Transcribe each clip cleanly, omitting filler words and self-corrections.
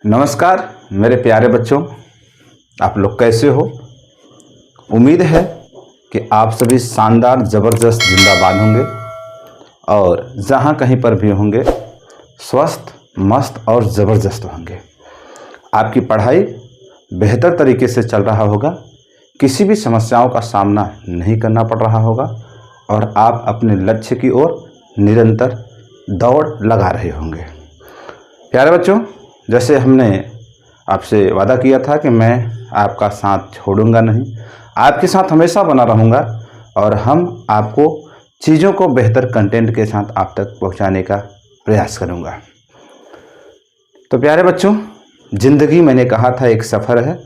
नमस्कार मेरे प्यारे बच्चों, आप लोग कैसे हो। उम्मीद है कि आप सभी शानदार ज़बरदस्त जिंदाबाद होंगे और जहाँ कहीं पर भी होंगे स्वस्थ मस्त और ज़बरदस्त होंगे। आपकी पढ़ाई बेहतर तरीके से चल रहा होगा, किसी भी समस्याओं का सामना नहीं करना पड़ रहा होगा और आप अपने लक्ष्य की ओर निरंतर दौड़ लगा रहे होंगे। प्यारे बच्चों, जैसे हमने आपसे वादा किया था कि मैं आपका साथ छोड़ूंगा नहीं, आपके साथ हमेशा बना रहूंगा और हम आपको चीज़ों को बेहतर कंटेंट के साथ आप तक पहुंचाने का प्रयास करूंगा। तो प्यारे बच्चों, ज़िंदगी मैंने कहा था एक सफ़र है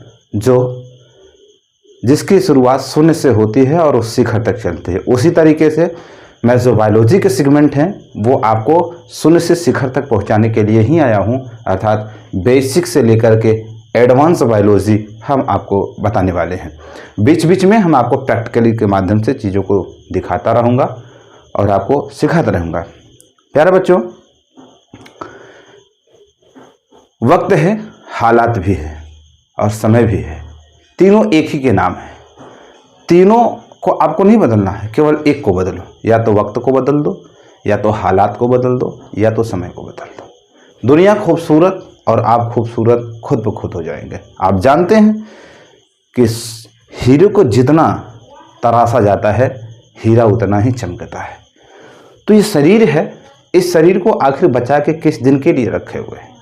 जिसकी शुरुआत शून्य से होती है और उस शिखर तक चलती है। उसी तरीके से मैं जो बायोलॉजी के सेगमेंट हैं वो आपको शून्य से शिखर तक पहुंचाने के लिए ही आया हूं, अर्थात बेसिक से लेकर के एडवांस बायोलॉजी हम आपको बताने वाले हैं। बीच बीच में हम आपको प्रैक्टिकली के माध्यम से चीज़ों को दिखाता रहूँगा और आपको सिखाता रहूँगा। प्यारे बच्चों, वक्त है, हालात भी है और समय भी है, तीनों एक ही के नाम है। तीनों को आपको नहीं बदलना है, केवल एक को बदलो। या तो वक्त को बदल दो, या तो हालात को बदल दो, या तो समय को बदल दो। दुनिया खूबसूरत और आप खूबसूरत खुद ब खुद हो जाएंगे। आप जानते हैं कि हीरे को जितना तराशा जाता है हीरा उतना ही चमकता है। तो ये शरीर है, इस शरीर को आखिर बचा के किस दिन के लिए रखे हुए हैं?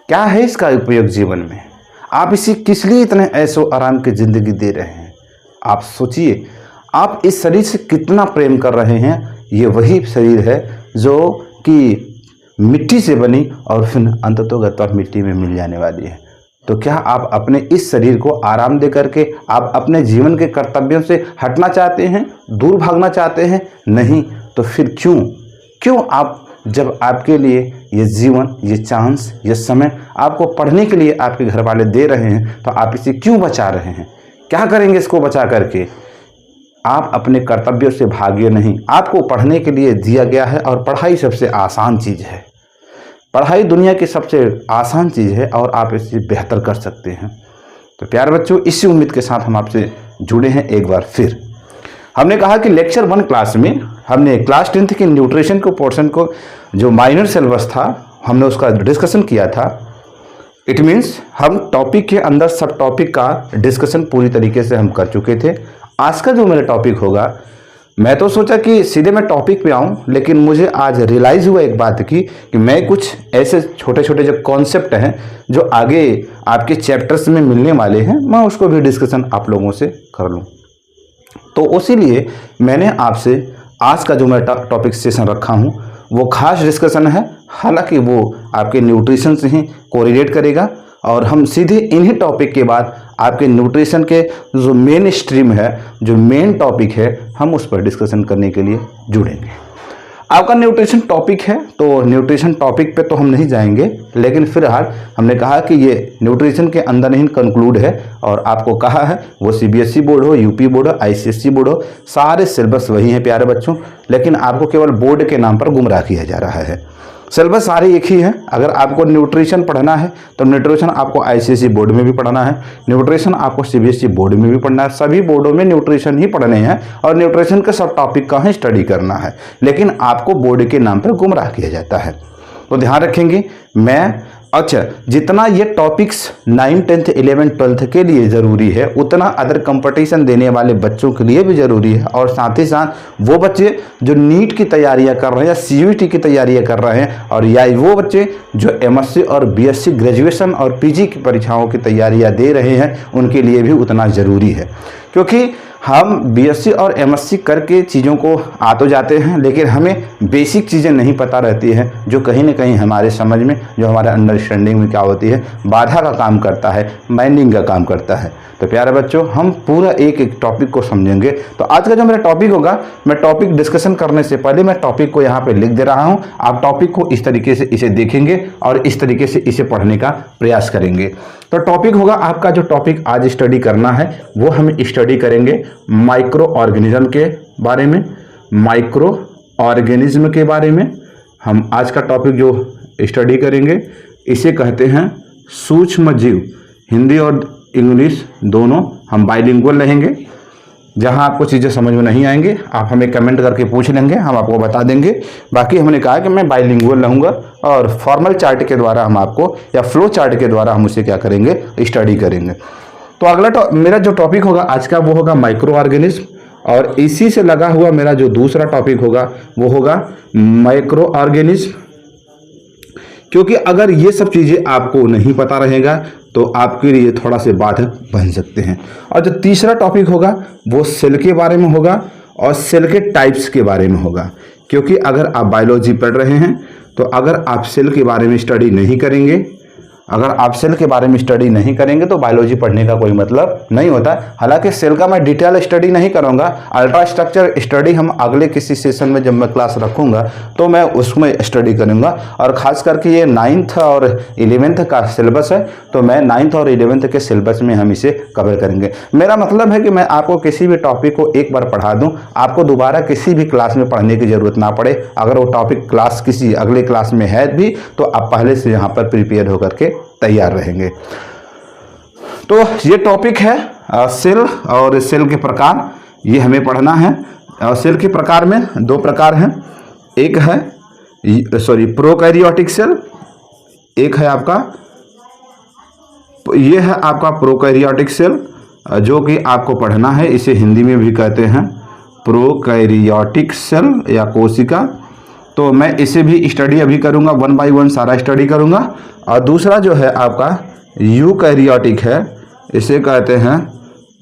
क्या है इसका उपयोग जीवन में? आप इसी किस लिए इतने ऐशो आराम की ज़िंदगी दे रहे हैं? आप सोचिए, आप इस शरीर से कितना प्रेम कर रहे हैं। ये वही शरीर है जो कि मिट्टी से बनी और फिर अंततोगत्वा मिट्टी में मिल जाने वाली है। तो क्या आप अपने इस शरीर को आराम दे करके आप अपने जीवन के कर्तव्यों से हटना चाहते हैं, दूर भागना चाहते हैं? नहीं। तो फिर क्यों आप, जब आपके लिए ये जीवन, ये चांस, ये समय आपको पढ़ने के लिए आपके घर वाले दे रहे हैं, तो आप इसे क्यों बचा रहे हैं? क्या करेंगे इसको बचा करके? आप अपने कर्तव्यों से भागिए नहीं। आपको पढ़ने के लिए दिया गया है और पढ़ाई सबसे आसान चीज़ है। पढ़ाई दुनिया की सबसे आसान चीज़ है और आप इसे बेहतर कर सकते हैं। तो प्यारे बच्चों, इसी उम्मीद के साथ हम आपसे जुड़े हैं एक बार फिर। हमने कहा कि लेक्चर 1 क्लास में हमने क्लास 10th के न्यूट्रिशन को पोर्शन को, जो माइनर सिलेबस था, हमने उसका डिस्कशन किया था। इट मीन्स हम टॉपिक के अंदर सब टॉपिक का डिस्कशन पूरी तरीके से हम कर चुके थे। आज का जो मेरा टॉपिक होगा, मैं तो सोचा कि सीधे मैं टॉपिक पे आऊँ, लेकिन मुझे आज रियलाइज़ हुआ एक बात की कि मैं कुछ ऐसे छोटे छोटे जो कॉन्सेप्ट हैं जो आगे आपके चैप्टर्स में मिलने वाले हैं, मैं उसको भी डिस्कशन आप लोगों से कर लूँ। तो उसी लिए मैंने आपसे आज का जो मैं टॉपिक सेशन रखा हूँ वो खास डिस्कशन है। हालांकि वो आपके न्यूट्रिशन से ही कोरिलेट करेगा और हम सीधे इन्हीं टॉपिक के बाद आपके न्यूट्रिशन के जो मेन स्ट्रीम है, जो मेन टॉपिक है, हम उस पर डिस्कशन करने के लिए जुड़ेंगे। आपका न्यूट्रिशन टॉपिक है, तो न्यूट्रिशन टॉपिक पे तो हम नहीं जाएंगे, लेकिन फिलहाल हमने कहा कि ये न्यूट्रिशन के अंदर ही कंक्लूड है और आपको कहा है वो सीबीएसई बोर्ड हो, यूपी बोर्ड हो, आईसीएसई बोर्ड हो, सारे सिलेबस वही हैं प्यारे बच्चों। लेकिन आपको केवल बोर्ड के नाम पर गुमराह किया जा रहा है। सिलेबस सारे एक ही है। अगर आपको न्यूट्रिशन पढ़ना है तो न्यूट्रिशन आपको आईसीएसई बोर्ड में भी पढ़ना है, न्यूट्रिशन आपको सीबीएसई बोर्ड में भी पढ़ना है। सभी बोर्डों में न्यूट्रिशन ही पढ़ने हैं और न्यूट्रिशन के सब टॉपिक का ही स्टडी करना है, लेकिन आपको बोर्ड के नाम पर गुमराह किया जाता है। तो ध्यान रखेंगे, जितना ये टॉपिक्स 9, 10th, 11th, 12th के लिए ज़रूरी है, उतना अदर कंपटीशन देने वाले बच्चों के लिए भी ज़रूरी है। और साथ ही साथ वो बच्चे जो नीट की तैयारियां कर रहे हैं या सीयूईटी की तैयारियां कर रहे हैं, और या वो बच्चे जो एमएससी और बीएससी ग्रेजुएशन और पीजी की परीक्षाओं की तैयारियां दे रहे हैं, उनके लिए भी उतना ज़रूरी है। क्योंकि हम बीएससी और एमएससी करके चीज़ों को आ तो जाते हैं, लेकिन हमें बेसिक चीज़ें नहीं पता रहती हैं, जो कहीं ना कहीं हमारे समझ में, जो हमारे अंडरस्टैंडिंग में क्या होती है, बाधा का काम करता है, माइंडिंग का काम करता है। तो प्यारे बच्चों, हम पूरा एक एक टॉपिक को समझेंगे। तो आज का जो मेरा टॉपिक होगा, मैं टॉपिक डिस्कशन करने से पहले मैं टॉपिक को यहाँ पे लिख दे रहा हूँ। आप टॉपिक को इस तरीके से इसे देखेंगे और इस तरीके से इसे पढ़ने का प्रयास करेंगे। तो टॉपिक होगा आपका, जो टॉपिक आज स्टडी करना है वो हम स्टडी करेंगे माइक्रो ऑर्गेनिज्म के बारे में। माइक्रो ऑर्गेनिज्म के बारे में हम आज का टॉपिक जो स्टडी करेंगे, इसे कहते हैं सूक्ष्म जीव, हिंदी और इंग्लिश दोनों हम बाइलिंगुअल रहेंगे। जहां आपको चीज़ें समझ में नहीं आएंगे आप हमें कमेंट करके पूछ लेंगे, हम आपको बता देंगे। बाकी हमने कहा कि मैं बाइलिंगुअल रहूँगा और फॉर्मल चार्ट के द्वारा हम आपको या फ्लो चार्ट के द्वारा हम उसे क्या करेंगे, स्टडी करेंगे। तो अगला मेरा जो टॉपिक होगा आज का वो होगा माइक्रो ऑर्गेनिज्म, और इसी से लगा हुआ मेरा जो दूसरा टॉपिक होगा वो होगा माइक्रो ऑर्गेनिज्म। क्योंकि अगर ये सब चीज़ें आपको नहीं पता रहेगा तो आपके लिए थोड़ा से बाधक बन सकते हैं। और जो तीसरा टॉपिक होगा वो सेल के बारे में होगा और सेल के टाइप्स के बारे में होगा। क्योंकि अगर आप बायोलॉजी पढ़ रहे हैं तो अगर आप सेल के बारे में स्टडी नहीं करेंगे, अगर आप सेल के बारे में स्टडी नहीं करेंगे तो बायोलॉजी पढ़ने का कोई मतलब नहीं होता। हालांकि सेल का मैं डिटेल स्टडी नहीं करूंगा, अल्ट्रा स्ट्रक्चर स्टडी हम अगले किसी सेशन में जब मैं क्लास रखूंगा तो मैं उसमें स्टडी करूंगा। और ख़ास करके ये 9th और 11th का सिलेबस है तो मैं 9th और 11th के सिलेबस में हम इसे कवर करेंगे। मेरा मतलब है कि मैं आपको किसी भी टॉपिक को एक बार पढ़ा दूँ, आपको दोबारा किसी भी क्लास में पढ़ने की ज़रूरत ना पड़े। अगर वो टॉपिक क्लास किसी अगले क्लास में है भी तो आप पहले से यहाँ पर प्रिपेयर होकर के तैयार रहेंगे। तो ये टॉपिक है सेल और सेल के प्रकार, ये हमें पढ़ना है। और सेल के प्रकार में दो प्रकार हैं, एक है प्रोकैरियोटिक सेल, एक है आपका ये है आपका प्रोकैरियोटिक सेल जो कि आपको पढ़ना है। इसे हिंदी में भी कहते हैं प्रोकैरियोटिक सेल या कोशिका। तो मैं इसे भी स्टडी अभी करूंगा, 1 बाय 1 सारा स्टडी करूंगा। और दूसरा जो है आपका यूकैरियोटिक है, इसे कहते हैं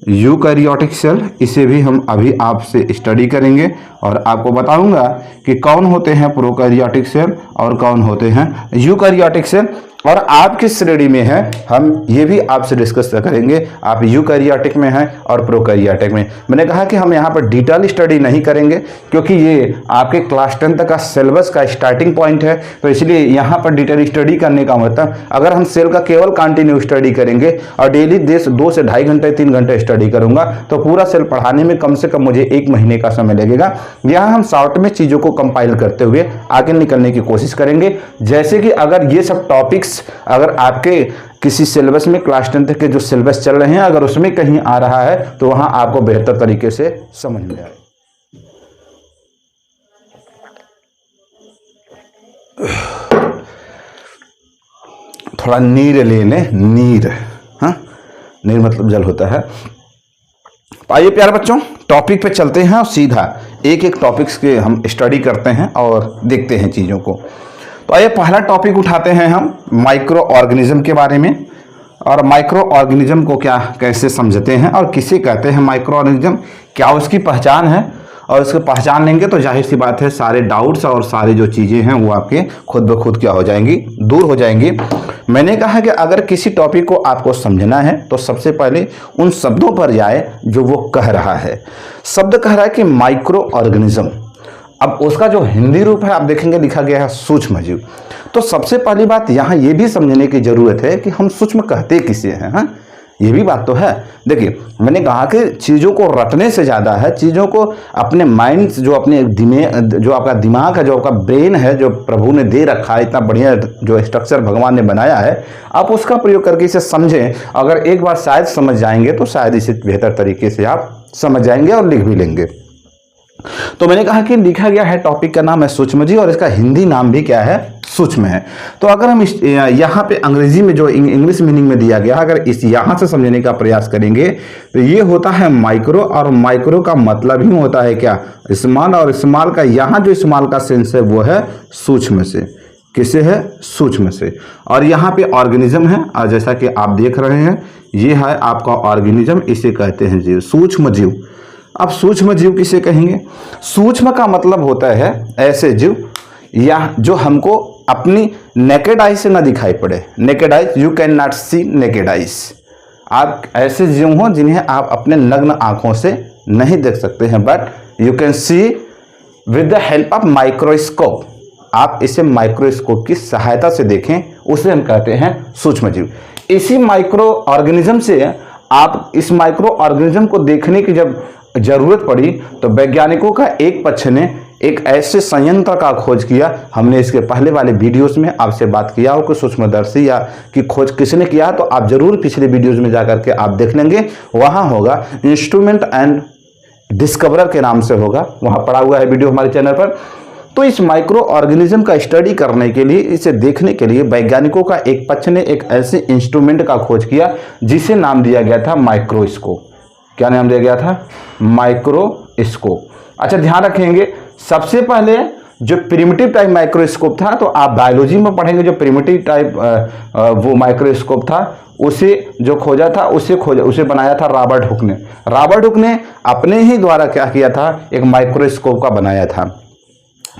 यूकैरियोटिक सेल। इसे भी हम अभी आपसे स्टडी करेंगे और आपको बताऊंगा कि कौन होते हैं प्रोकैरियोटिक सेल और कौन होते हैं यूकैरियोटिक सेल। और आप किस श्रेणी में हैं हम ये भी आपसे डिस्कस करेंगे, आप यूकैरियोटिक में हैं और प्रोकैरियोटिक में। मैंने कहा कि हम यहाँ पर डिटेल स्टडी नहीं करेंगे क्योंकि ये आपके क्लास 10 तक का सिलेबस का स्टार्टिंग पॉइंट है, तो इसलिए यहाँ पर डिटेल स्टडी करने का मतलब अगर हम सेल का केवल कंटिन्यू स्टडी करेंगे और डेली 2 से 2.5 घंटे 3 घंटे स्टडी करूंगा तो पूरा सेल पढ़ाने में कम से कम मुझे 1 महीने का समय लगेगा। यहाँ हम शॉर्ट में चीज़ों को कंपाइल करते हुए आगे निकलने की कोशिश करेंगे। जैसे कि अगर ये सब टॉपिक्स अगर आपके किसी सिलेबस में क्लास 10 तक के जो सिलेबस चल रहे हैं अगर उसमें कहीं आ रहा है तो वहां आपको बेहतर तरीके से समझ में आए। थोड़ा नीर लेने, नीर, हाँ नीर मतलब जल होता है। आइए प्यारे बच्चों टॉपिक पे चलते हैं और सीधा एक एक टॉपिक्स के हम स्टडी करते हैं और देखते हैं चीज़ों को। तो आइए पहला टॉपिक उठाते हैं हम माइक्रो ऑर्गेनिज्म के बारे में। और माइक्रो ऑर्गेनिज्म को क्या कैसे समझते हैं और किसे कहते हैं माइक्रो ऑर्गेनिज्म, क्या उसकी पहचान है। और उसको पहचान लेंगे तो जाहिर सी बात है सारे डाउट्स और सारी जो चीज़ें हैं वो आपके खुद ब खुद क्या हो जाएंगी, दूर हो जाएंगी। मैंने कहा कि अगर किसी टॉपिक को आपको समझना है तो सबसे पहले उन शब्दों पर जाए जो वो कह रहा है। शब्द कह रहा है कि माइक्रो ऑर्गेनिज्म, अब उसका जो हिंदी रूप है आप देखेंगे लिखा गया है सूक्ष्म जीव। तो सबसे पहली बात यहाँ ये भी समझने की जरूरत है कि हम सूक्ष्म कहते किसे हैं। हाँ ये भी बात तो है। देखिए मैंने कहा कि चीज़ों को रटने से ज़्यादा है चीज़ों को अपने माइंड जो अपने जो आपका दिमाग है, जो आपका ब्रेन है, जो प्रभु ने दे रखा है, इतना बढ़िया जो स्ट्रक्चर भगवान ने बनाया है, आप उसका प्रयोग करके इसे समझें। अगर एक बार शायद समझ जाएंगे तो शायद इसे बेहतर तरीके से आप समझ जाएंगे और लिख भी लेंगे। तो मैंने कहा कि लिखा गया है, टॉपिक का नाम है सूक्ष्म जीव और इसका हिंदी नाम भी क्या है, सूक्ष्म है। तो अगर हम यहाँ पे अंग्रेजी में जो इंग्लिश मीनिंग में दिया गया, अगर इस यहाँ से समझने का प्रयास करेंगे तो ये होता है माइक्रो, और माइक्रो का मतलब ही होता है क्या, स्मॉल। और स्मॉल का यहाँ जो स्मॉल का सेंस है वो है सूक्ष्म से। किसे है, सूक्ष्म से। और यहाँ पे ऑर्गेनिज्म है और जैसा कि आप देख रहे हैं ये है आपका ऑर्गेनिज्म, इसे कहते हैं जीव, सूक्ष्म जीव। अब सूक्ष्म जीव किसे कहेंगे, सूक्ष्म का मतलब होता है ऐसे जीव या जो हमको अपनी नेकेड आई से ना दिखाई पड़े। Naked eye, you can not see naked eyes. आप ऐसे जीव हो जिन्हें आप अपने नग्न आंखों से नहीं देख सकते हैं, but you can see with the help of microscope. आप इसे माइक्रोस्कोप की सहायता से देखें, उसे हम कहते हैं सूक्ष्म जीव। इसी माइक्रो ऑर्गेनिज्म से आप इस माइक्रो ऑर्गेनिज्म को देखने की जब जरूरत पड़ी तो वैज्ञानिकों का एक पक्ष ने एक ऐसे संयंत्र का खोज किया। हमने इसके पहले वाले वीडियोस में आपसे बात किया हो कि सूक्ष्मदर्शी या की खोज किसने किया, तो आप जरूर पिछले वीडियोस में जाकर के आप देख लेंगे, वहाँ होगा इंस्ट्रूमेंट एंड डिस्कवरर के नाम से होगा, वहाँ पड़ा हुआ है वीडियो हमारे चैनल पर। तो इस माइक्रो ऑर्गेनिज्म का स्टडी करने के लिए, इसे देखने के लिए वैज्ञानिकों का एक पक्ष ने एक ऐसे इंस्ट्रूमेंट का खोज किया जिसे नाम दिया गया था माइक्रोस्कोप। क्या नाम दिया गया था? माइक्रोस्कोप। अच्छा ध्यान रखेंगे, सबसे पहले जो प्रिमिटिव टाइप माइक्रोस्कोप था, तो आप बायोलॉजी में पढ़ेंगे जो प्रिमिटिव टाइप वो माइक्रोस्कोप था, उसे जो खोजा था उसे बनाया था रॉबर्ट हुक ने। रॉबर्ट हुक ने अपने ही द्वारा क्या किया था, एक माइक्रोस्कोप का बनाया था।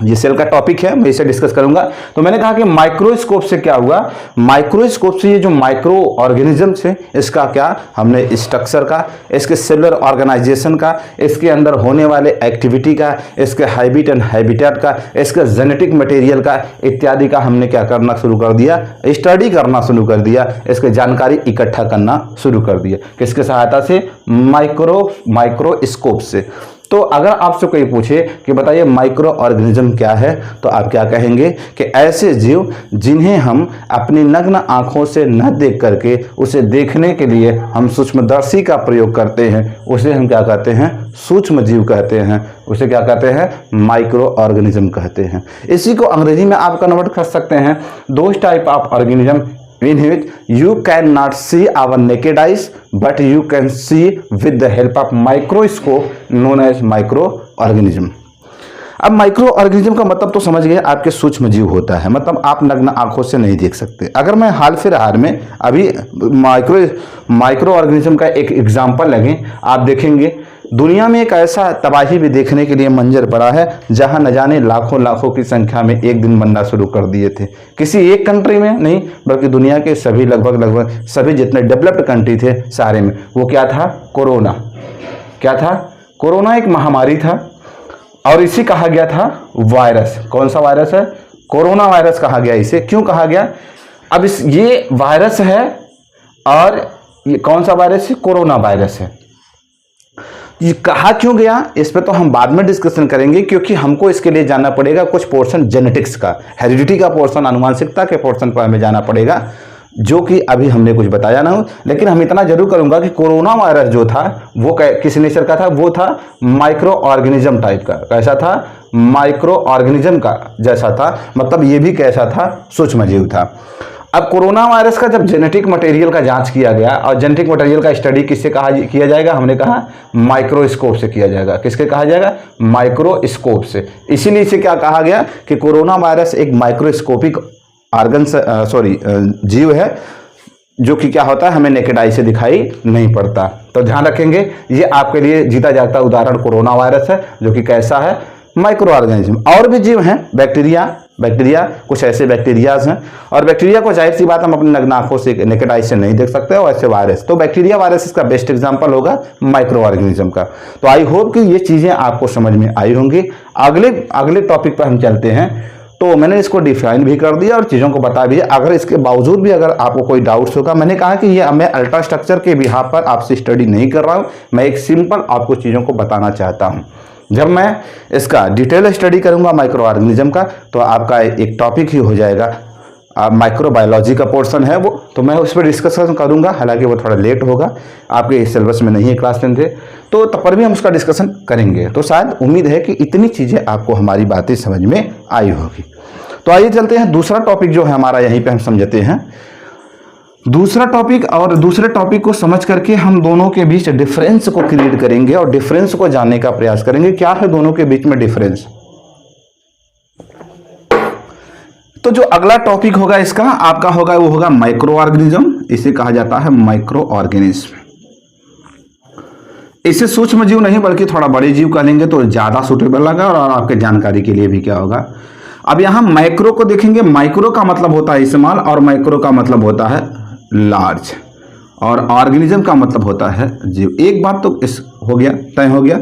ये सेल का टॉपिक है, मैं इसे डिस्कस करूंगा। तो मैंने कहा कि माइक्रोस्कोप से क्या हुआ, माइक्रोस्कोप से ये जो माइक्रो ऑर्गेनिजम्स है, इसका क्या हमने स्ट्रक्चर का, इसके सेलुलर ऑर्गेनाइजेशन का, इसके अंदर होने वाले एक्टिविटी का, इसके हैबिट एंड हैबिटेट का, इसके जेनेटिक मटेरियल का इत्यादि का हमने क्या करना शुरू कर दिया, स्टडी करना शुरू कर दिया, इसके जानकारी इकट्ठा करना शुरू कर दिया। किसके सहायता से? माइक्रोस्कोप से। तो अगर आपसे कोई पूछे कि बताइए माइक्रो ऑर्गेनिज्म क्या है, तो आप क्या कहेंगे कि ऐसे जीव जिन्हें हम अपनी नग्न आंखों से न देख करके उसे देखने के लिए हम सूक्ष्मदर्शी का प्रयोग करते हैं, उसे हम क्या कहते हैं? सूक्ष्म जीव कहते हैं। उसे क्या कहते हैं? माइक्रो ऑर्गेनिज्म कहते हैं। इसी को अंग्रेजी में आप कन्वर्ट कर सकते हैं, those type of organism in which you cannot see our naked eyes but you can see with the help of microscope known as microorganism। अब माइक्रो ऑर्गेनिज्म का मतलब तो समझ गए, आपके सूक्ष्म जीव होता है, मतलब आप नग्न आंखों से नहीं देख सकते। अगर मैं हाल फिलहाल में अभी माइक्रो ऑर्गेनिज्म का एक एग्जांपल लगे, आप देखेंगे दुनिया में एक ऐसा तबाही भी देखने के लिए मंजर पड़ा है जहां न जाने लाखों लाखों की संख्या में एक दिन मरना शुरू कर दिए थे। किसी एक कंट्री में नहीं, बल्कि दुनिया के सभी लगभग सभी जितने डेवलप्ड कंट्री थे सारे में। वो क्या था? कोरोना। क्या था? कोरोना एक महामारी था और इसे कहा गया था वायरस। कौन सा वायरस है? कोरोना वायरस कहा गया। इसे क्यों कहा गया? अब ये वायरस है और ये कौन सा वायरस है? कोरोना वायरस है। ये कहा क्यों गया, इस पर तो हम बाद में डिस्कशन करेंगे, क्योंकि हमको इसके लिए जाना पड़ेगा कुछ पोर्शन जेनेटिक्स का, हेरिडिटी का पोर्शन, आनुवांशिकता के पोर्शन पर हमें जाना पड़ेगा, जो कि अभी हमने कुछ बताया ना हो। लेकिन हम इतना जरूर करूंगा कि कोरोना वायरस जो था वो किस नेचर का था? वो था माइक्रो ऑर्गेनिज्म टाइप का। कैसा था? माइक्रो ऑर्गेनिज्म का जैसा था, मतलब ये भी कैसा था? सूक्ष्म जीव था। अब कोरोना वायरस का जब जेनेटिक मटेरियल का जांच किया गया, और जेनेटिक मटेरियल का स्टडी किससे किया जाएगा? हमने कहा माइक्रोस्कोप से किया जाएगा। किसके कहा जाएगा? माइक्रोस्कोप से। इसीलिए इसे क्या कहा गया कि कोरोना वायरस एक माइक्रोस्कोपिक जीव है, जो कि क्या होता है, हमें नेकेड आई से दिखाई नहीं पड़ता। तो ध्यान रखेंगे, ये आपके लिए जीता जागता उदाहरण कोरोना वायरस है, जो कि कैसा है? Micro organism. और भी जीव हैं, बैक्टीरिया कुछ ऐसे बैक्टीरियाज हैं, और बैक्टीरिया को जाहिर सी बात हम अपनी नग्न आंखों से नेकेड आई से नहीं देख सकते, और ऐसे वायरस। तो बैक्टीरिया वायरस इसका बेस्ट एग्जांपल होगा माइक्रो ऑर्गेनिज्म का। तो आई होप कि ये चीजें आपको समझ में आई होंगी। अगले टॉपिक पर हम चलते हैं। तो मैंने इसको डिफाइन भी कर दिया और चीज़ों को बता दिया। अगर इसके बावजूद भी अगर आपको कोई डाउट्स होगा, मैंने कहा कि ये मैं अल्ट्रा स्ट्रक्चर के बिहाफ पर आपसे स्टडी नहीं कर रहा हूँ, मैं एक सिंपल आपको चीज़ों को बताना चाहता हूँ। जब मैं इसका डिटेल स्टडी करूंगा माइक्रो ऑर्गेनिज्म का, तो आपका एक टॉपिक ही हो जाएगा, माइक्रोबायोलॉजी का पोर्शन है वो, तो मैं उस पर डिस्कशन करूंगा। हालांकि वो थोड़ा लेट होगा, आपके सिलेबस में नहीं है क्लास 10 से, तो तब पर भी हम उसका डिस्कशन करेंगे। तो शायद उम्मीद है कि इतनी चीज़ें आपको हमारी बातें समझ में आई होगी। तो आइए चलते हैं दूसरा टॉपिक जो है हमारा, यहीं पर हम समझते हैं दूसरा टॉपिक। और दूसरे टॉपिक को समझ करके हम दोनों के बीच डिफरेंस को क्रिएट करेंगे और डिफरेंस को जानने का प्रयास करेंगे। क्या है दोनों के बीच में डिफरेंस? तो जो अगला टॉपिक होगा इसका आपका होगा, वो होगा माइक्रो ऑर्गेनिज्म। इसे कहा जाता है माइक्रो ऑर्गेनिज्म। इसे सूक्ष्म जीव नहीं बल्कि थोड़ा बड़े जीव कह लेंगे तो ज्यादा सुटेबल लगा, और आपके जानकारी के लिए भी क्या होगा। अब यहां माइक्रो को देखेंगे, माइक्रो का मतलब होता है स्मॉल, और माइक्रो का मतलब होता है लार्ज, और ऑर्गेनिज्म का मतलब होता है जीव। एक बात तो इस हो गया, तय हो गया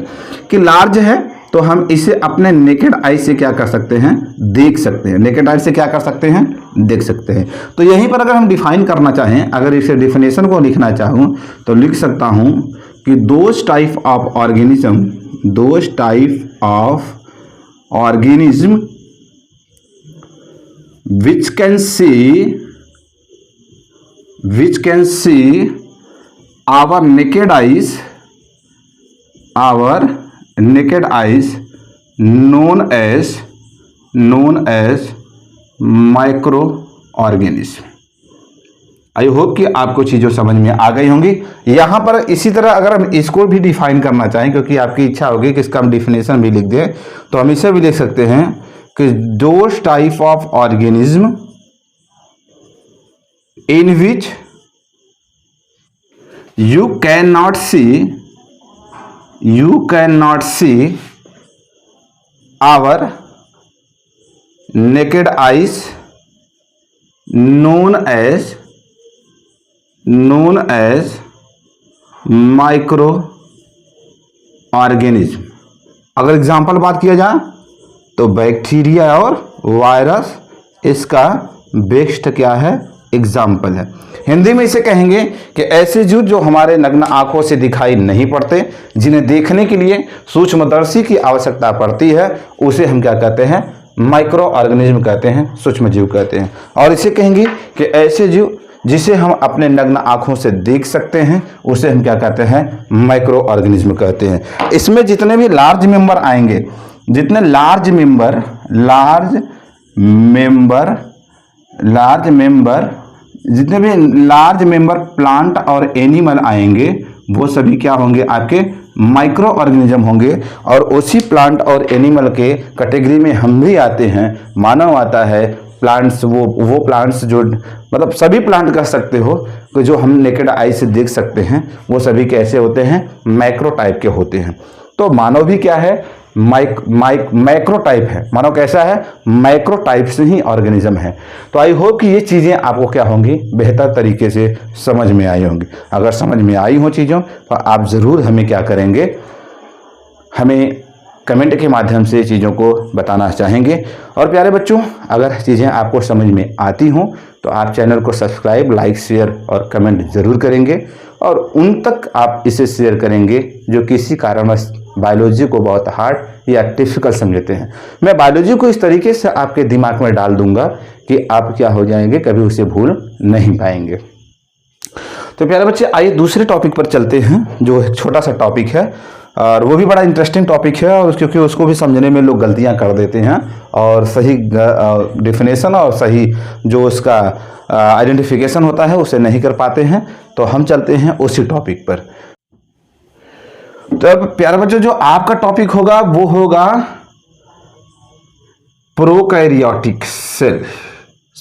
कि लार्ज है तो हम इसे अपने नेकेड आई से क्या कर सकते हैं? देख सकते हैं। नेकेड आई से क्या कर सकते हैं? देख सकते हैं। तो यहीं पर अगर हम डिफाइन करना चाहें, अगर इसे डिफिनेशन को लिखना चाहूं तो लिख सकता हूं कि those type of organism organism which can see our naked eyes known as microorganism। I hope कि आपको चीज़ों समझ में आ गई होंगी। यहाँ पर इसी तरह अगर हम इसको भी डिफाइन करना चाहें, क्योंकि आपकी इच्छा होगी कि इसका हम डिफिनेशन भी लिख दें, तो हम इसे भी लिख सकते हैं कि those type of organism in which you cannot see our naked eyes known as micro organism. अगर एग्जाम्पल बात किया जाए तो बैक्टीरिया और वायरस इसका बेस्ट क्या है, एग्जाम्पल है। हिंदी में इसे कहेंगे कि ऐसे जीव जो हमारे नग्न आंखों से दिखाई नहीं पड़ते, जिन्हें देखने के लिए सूक्ष्मदर्शी की आवश्यकता पड़ती है, उसे हम क्या कहते हैं, माइक्रो ऑर्गेनिज्म कहते हैं, सूक्ष्म जीव कहते हैं। और इसे कहेंगे कि ऐसे जीव जिसे हम अपने नग्न आंखों से देख सकते हैं, उसे हम क्या कहते हैं, माइक्रो ऑर्गेनिज्म कहते हैं। इसमें जितने भी लार्ज मेंबर आएंगे, जितने लार्ज मेंबर प्लांट और एनिमल आएंगे, वो सभी क्या होंगे, आपके माइक्रो ऑर्गेनिज्म होंगे। और उसी प्लांट और एनिमल के कैटेगरी में हम भी आते हैं, मानव आता है। प्लांट्स वो प्लांट्स जो मतलब सभी प्लांट कह सकते हो कि जो हम नेकेड आई से देख सकते हैं, वो सभी कैसे होते हैं, मैक्रो टाइप के होते हैं। तो मानव भी क्या है, मैक्रो टाइप है। मानव कैसा है, मैक्रो टाइप से ही ऑर्गेनिज्म है। तो आई होप कि ये चीज़ें आपको क्या होंगी, बेहतर तरीके से समझ में आई होंगी। अगर समझ में आई हो चीज़ों, तो आप ज़रूर हमें क्या करेंगे, हमें कमेंट के माध्यम से चीज़ों को बताना चाहेंगे। और प्यारे बच्चों, अगर चीज़ें आपको समझ में आती हों तो आप चैनल को सब्सक्राइब, लाइक, शेयर और कमेंट ज़रूर करेंगे। और उन तक आप इसे शेयर करेंगे जो किसी कारणवश बायोलॉजी को बहुत हार्ड या डिफिकल्ट समझते हैं। मैं बायोलॉजी को इस तरीके से आपके दिमाग में डाल दूंगा कि आप क्या हो जाएंगे, कभी उसे भूल नहीं पाएंगे। तो प्यारे बच्चे, आइए दूसरे टॉपिक पर चलते हैं, जो एक छोटा सा टॉपिक है और वो भी बड़ा इंटरेस्टिंग टॉपिक है। और क्योंकि उसको भी समझने में लोग गलतियां कर देते हैं और सही डिफिनेशन और सही जो उसका आइडेंटिफिकेशन होता है उसे नहीं कर पाते हैं। तो हम चलते हैं उसी टॉपिक पर। तो अब प्यारे बच्चों, जो आपका टॉपिक होगा वो होगा प्रोकैरियोटिक सेल।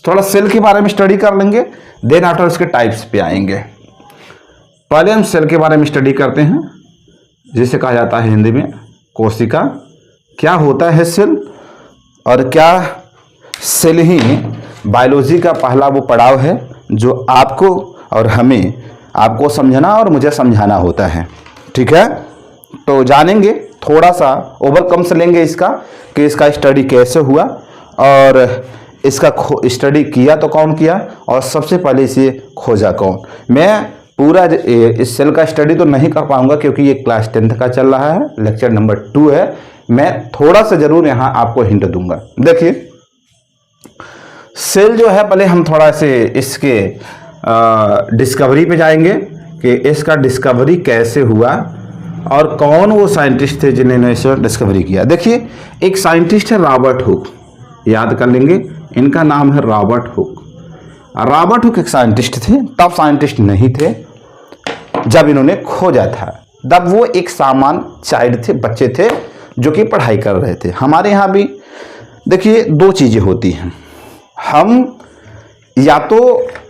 थोड़ा सेल के बारे में स्टडी कर लेंगे, देन आफ्टर उसके टाइप्स पे आएंगे। पहले हम सेल के बारे में स्टडी करते हैं, जिसे कहा जाता है हिंदी में कोशिका। क्या होता है सेल, और क्या सेल ही बायोलॉजी का पहला वो पड़ाव है जो आपको और हमें, आपको समझना और मुझे समझाना होता है। ठीक है, तो जानेंगे, थोड़ा सा ओवरकम से लेंगे इसका कि इसका स्टडी कैसे हुआ और इसका स्टडी किया तो कौन किया और सबसे पहले इसे खोजा कौन। मैं पूरा इस सेल का स्टडी तो नहीं कर पाऊंगा क्योंकि ये क्लास 10th का चल रहा है, लेक्चर नंबर 2 है। मैं थोड़ा सा जरूर यहाँ आपको हिंट दूंगा। देखिए, सेल जो है, पहले हम थोड़ा से इसके डिस्कवरी पे जाएंगे कि इसका डिस्कवरी कैसे हुआ और कौन वो साइंटिस्ट थे जिन्होंने इसे डिस्कवरी किया। देखिए, एक साइंटिस्ट है रॉबर्ट हुक, याद कर लेंगे, इनका नाम है रॉबर्ट हुक। रॉबर्ट हुक एक साइंटिस्ट थे, तब साइंटिस्ट नहीं थे जब इन्होंने खोजा था। तब वो एक सामान्य चाइल्ड थे, बच्चे थे जो कि पढ़ाई कर रहे थे। हमारे यहाँ भी देखिए 2 चीज़ें होती हैं, हम या तो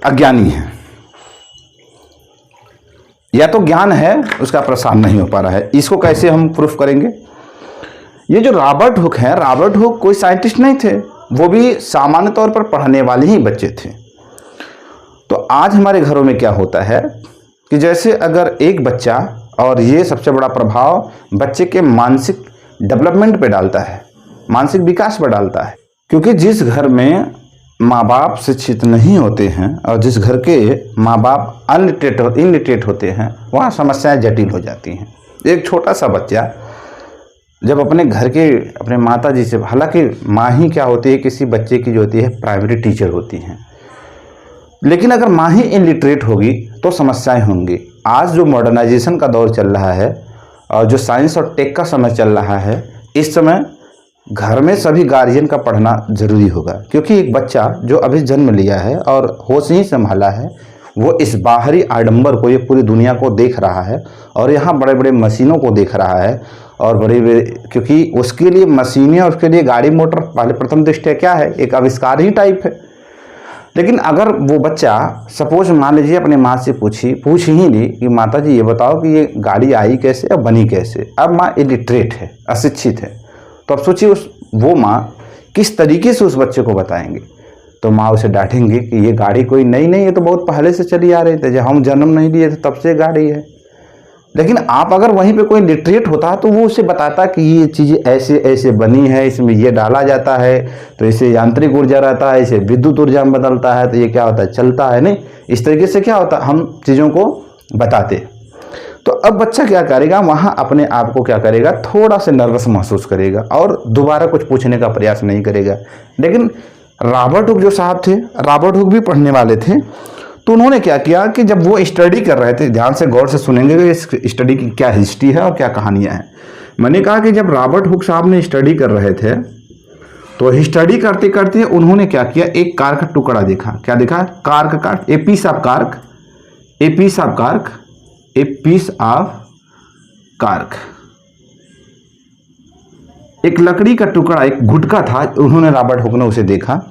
अज्ञानी हैं या तो ज्ञान है उसका प्रसार नहीं हो पा रहा है। इसको कैसे हम प्रूफ करेंगे। ये जो रॉबर्ट हुक है, रॉबर्ट हुक कोई साइंटिस्ट नहीं थे, वो भी सामान्य तौर पर पढ़ने वाले ही बच्चे थे। तो आज हमारे घरों में क्या होता है कि जैसे अगर एक बच्चा, और ये सबसे बड़ा प्रभाव बच्चे के मानसिक डेवलपमेंट पे डालता है, मानसिक विकास पर डालता है। क्योंकि जिस घर में माँ बाप शिक्षित नहीं होते हैं और जिस घर के माँ बाप इनलिटरेट होते हैं, वहाँ समस्याएं जटिल हो जाती हैं। एक छोटा सा बच्चा जब अपने घर के अपने माता जी से, हालांकि माँ ही क्या होती है, किसी बच्चे की जो होती है प्राइमरी टीचर होती हैं, लेकिन अगर माँ ही इलिटरेट होगी तो समस्याएं होंगी। आज जो मॉडर्नाइजेशन का दौर चल रहा है और जो साइंस और टेक का समय चल रहा है, इस समय घर में सभी गार्जियन का पढ़ना ज़रूरी होगा, क्योंकि एक बच्चा जो अभी जन्म लिया है और होश ही संभाला है, वो इस बाहरी आडंबर को, ये पूरी दुनिया को देख रहा है और यहाँ बड़े बड़े मशीनों को देख रहा है और बड़े बड़े, क्योंकि उसके लिए मशीनें और उसके लिए गाड़ी मोटर पहले प्रथम दृष्टया क्या है, एक आविष्कार ही टाइप है। लेकिन अगर वो बच्चा सपोज मान लीजिए अपनी माँ से पूछ ही ली कि माता जी ये बताओ कि ये गाड़ी आई कैसे और बनी कैसे। अब माँ इलिटरेट है, अशिक्षित है, तो अब सोचिए वो माँ किस तरीके से उस बच्चे को बताएंगे। तो माँ उसे डांटेंगे कि ये गाड़ी कोई नई नहीं है, तो बहुत पहले से चली आ रही थी, जब हम जन्म नहीं लिए थे तब से गाड़ी है। लेकिन आप अगर वहीं पे कोई लिटरेट होता तो वो उसे बताता कि ये चीज़ें ऐसे ऐसे बनी है, इसमें ये डाला जाता है तो इसे यांत्रिक ऊर्जा रहता है, इसे विद्युत ऊर्जा में बदलता है, तो ये क्या होता है, चलता है। नहीं, इस तरीके से क्या होता, हम चीज़ों को बताते। तो अब बच्चा क्या करेगा, वहाँ अपने आप को क्या करेगा, थोड़ा सा नर्वस महसूस करेगा और दोबारा कुछ पूछने का प्रयास नहीं करेगा। लेकिन रॉबर्ट हुक जो साहब थे, रॉबर्ट हुक भी पढ़ने वाले थे, तो उन्होंने क्या किया कि जब वो स्टडी कर रहे थे, ध्यान से गौर से सुनेंगे कि इस स्टडी की क्या हिस्ट्री है और क्या कहानियाँ हैं। मैंने कहा कि जब रॉबर्ट हुक साहब ने स्टडी कर रहे थे, तो स्टडी करते करते उन्होंने क्या किया, एक कार का टुकड़ा देखा। क्या देखा, कार का cork, a piece of cork, a piece of cork, a piece of cork, एक लकड़ी का टुकड़ा, एक गुटका था, उन्होंने रॉबर्ट हुक ने उसे देखा।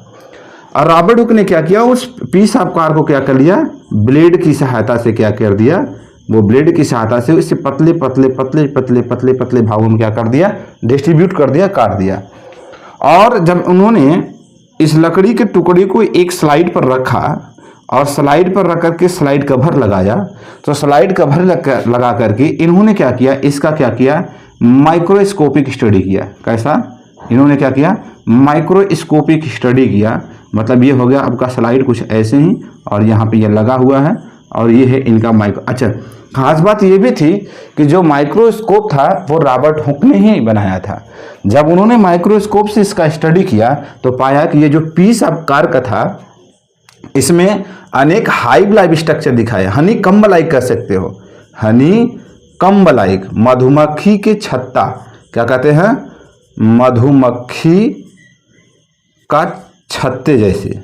और रॉबर्ट हुक ने क्या किया, उस पीस ऑफ कार को क्या कर लिया, ब्लेड की सहायता से क्या कर दिया, वो ब्लेड की सहायता से इसे पतले पतले पतले पतले पतले पतले भागों में क्या कर दिया, डिस्ट्रीब्यूट कर दिया, काट दिया। और जब उन्होंने इस लकड़ी के टुकड़े को एक स्लाइड पर रखा और स्लाइड पर रख करके स्लाइड कवर लगाया, तो स्लाइड कवर लगा करके इन्होंने क्या किया, इसका क्या किया, माइक्रोस्कोपिक स्टडी किया। कैसा, इन्होंने क्या किया, माइक्रोस्कोपिक स्टडी किया। मतलब ये हो गया आपका स्लाइड कुछ ऐसे ही, और यहाँ पे ये लगा हुआ है और ये है इनका माइक्रो। अच्छा, खास बात ये भी थी कि जो माइक्रोस्कोप था वो रॉबर्ट हुक ने ही बनाया था। जब उन्होंने माइक्रोस्कोप से इसका स्टडी किया तो पाया कि ये जो पीस ऑफ कार्क था, इसमें अनेक हाइव लाइव स्ट्रक्चर दिखाए, हनी कम्ब लाइक कर सकते हो, हनी कम्ब लाइक, मधुमक्खी के छत्ता, क्या कहते हैं, मधुमक्खी का छत्ते जैसे,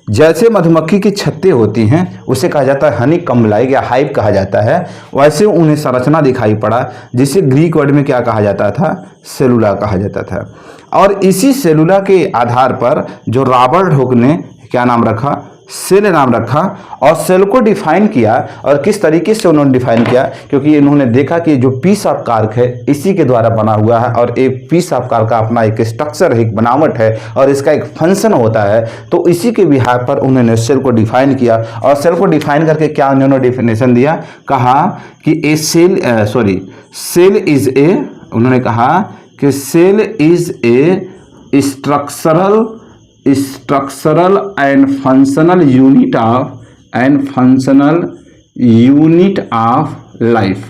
जैसे मधुमक्खी के छत्ते होती हैं उसे कहा जाता है हनी कम्ब लाइक या हाइव कहा जाता है। वैसे उन्हें संरचना दिखाई पड़ा, जिसे ग्रीक वर्ड में क्या कहा जाता था, सेलुला कहा जाता था। और इसी सेलुला के आधार पर जो रॉबर्ट हुक ने क्या नाम रखा, सेल नाम रखा, और सेल को डिफाइन किया। और किस तरीके से उन्होंने डिफाइन किया, क्योंकि इन्होंने देखा कि जो पीस ऑफ कार्क है इसी के द्वारा बना हुआ है, और एक पीस ऑफ कार्क का अपना एक स्ट्रक्चर है, एक बनावट है, और इसका एक फंक्शन होता है। तो इसी के बिहार पर उन्होंने सेल को डिफाइन किया। और सेल को डिफाइन करके क्या उन्होंने डेफिनेशन दिया, कहा कि a cell cell is a, उन्होंने कहा कि cell is a structural and functional unit of life,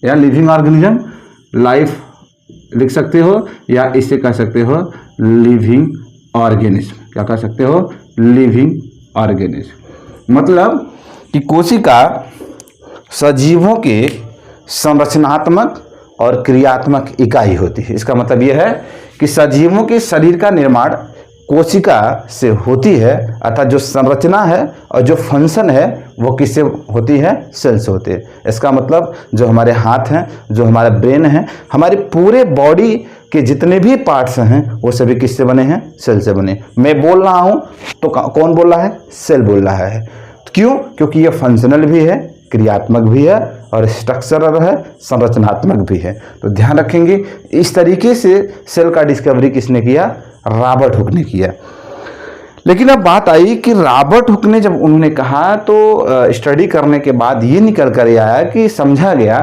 या लिविंग ऑर्गेनिज्म, लाइफ लिख सकते हो, या इसे कह सकते हो लिविंग ऑर्गेनिज्म। क्या कह सकते हो, लिविंग ऑर्गेनिज्म। मतलब कि कोशिका सजीवों के संरचनात्मक और क्रियात्मक इकाई होती है। इसका मतलब यह है कि सजीवों के शरीर का निर्माण कोशिका से होती है, अर्थात जो संरचना है और जो फंक्शन है वो किससे होती है, सेल से होती है। इसका मतलब जो हमारे हाथ हैं, जो हमारा ब्रेन है, हमारे पूरे बॉडी के जितने भी पार्ट्स हैं वो सभी किससे बने हैं, सेल से बने। मैं बोल रहा हूँ तो कौन बोल रहा है, सेल बोल रहा है। क्यों, क्योंकि ये फंक्शनल भी है, क्रियात्मक भी है, और स्ट्रक्चरल है, संरचनात्मक भी है। तो ध्यान रखेंगे, इस तरीके से सेल का डिस्कवरी किसने किया, रॉबर्ट हुक ने किया। लेकिन अब बात आई कि रॉबर्ट हुक ने जब उन्होंने कहा तो स्टडी करने के बाद ये निकल कर आया कि समझा गया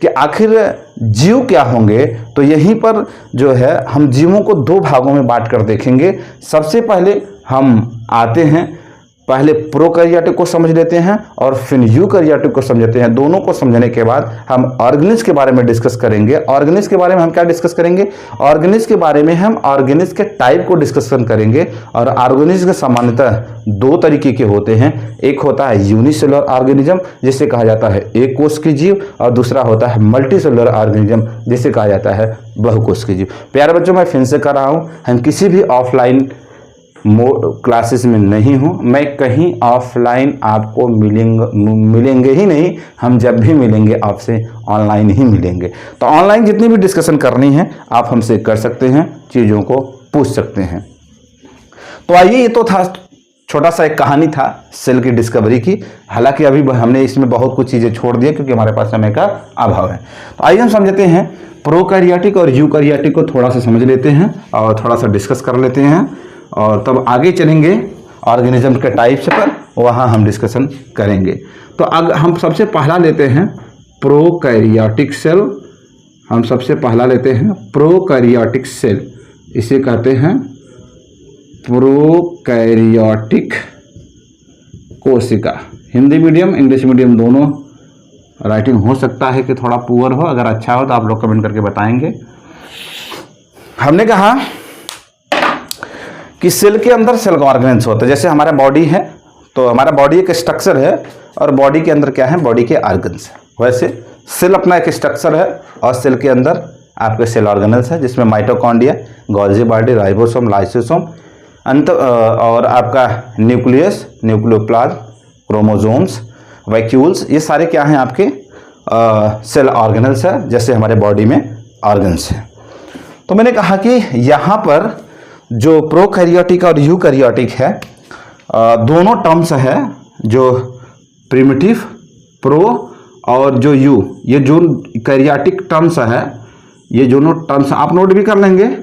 कि आखिर जीव क्या होंगे। तो यहीं पर जो है हम जीवों को दो भागों में बांट कर देखेंगे। सबसे पहले हम आते हैं पहले प्रोकैरियोटिक को समझ लेते हैं और फिर यूकैरियोटिक को समझते हैं। दोनों को समझने के बाद हम ऑर्गेनिज के बारे में डिस्कस करेंगे। ऑर्गेनिज के बारे में हम क्या डिस्कस करेंगे? ऑर्गेनिज के बारे में हम ऑर्गेनिज के टाइप को डिस्कशन करेंगे। और ऑर्गेनिज के सामान्यतः दो तरीके के होते हैं। एक होता है यूनिसेलुलर ऑर्गेनिज्म जिसे कहा जाता है एक कोश के जीव, और दूसरा होता है मल्टीसेलुलर ऑर्गेनिज्म जिसे कहा जाता है बहुकोश के जीव। प्यारे बच्चों, मैं फिर से कर रहा हूँ, हम किसी भी ऑफलाइन क्लासेस में नहीं हूँ। मैं कहीं ऑफलाइन आपको मिलेंगे ही नहीं। हम जब भी मिलेंगे आपसे ऑनलाइन ही मिलेंगे। तो ऑनलाइन जितनी भी डिस्कशन करनी है आप हमसे कर सकते हैं, चीज़ों को पूछ सकते हैं। तो आइए, ये तो था छोटा सा एक कहानी था सेल की डिस्कवरी की। हालांकि अभी हमने इसमें बहुत कुछ चीज़ें छोड़ दी क्योंकि हमारे पास समय का अभाव है। तो आइए हम समझते हैं प्रोकैरियोटिक और यूकैरियोटिक को थोड़ा सा समझ लेते हैं और थोड़ा सा डिस्कस कर लेते हैं, और तब आगे चलेंगे ऑर्गेनिज्म के टाइप्स पर, वहाँ हम डिस्कशन करेंगे। तो अब हम सबसे पहला लेते हैं प्रोकैरियोटिक सेल। हम सबसे पहला लेते हैं प्रोकैरियोटिक सेल, इसे कहते हैं प्रोकैरियोटिक कोशिका। हिंदी मीडियम इंग्लिश मीडियम दोनों राइटिंग हो सकता है कि थोड़ा पुअर हो, अगर अच्छा हो तो आप लोग कमेंट करके बताएंगे। हमने कहा कि सेल के अंदर सेल ऑर्गेन्स होते हैं। जैसे हमारा बॉडी है, तो हमारा बॉडी एक स्ट्रक्चर है और बॉडी के अंदर क्या है? बॉडी के ऑर्गन्स है। वैसे सेल अपना एक स्ट्रक्चर है और सेल के अंदर आपके सेल ऑर्गेनल्स है, जिसमें mitochondria, Golgi body, ribosome, lysosome, और आपका न्यूक्लियस, न्यूक्लियोप्लाज्म, क्रोमोसोम्स, वैक्यूल्स, ये सारे क्या हैं? आपके सेल ऑर्गेनल्स है, जैसे हमारे बॉडी में ऑर्गन्स हैं। तो मैंने कहा कि यहाँ पर जो प्रोकैरियोटिक और यूकैरियोटिक है, दोनों टर्म्स है, जो प्रिमिटिव प्रो और जो यू, ये जो कैरियोटिक टर्म्स है, ये दोनों टर्म्स आप नोट भी कर लेंगे।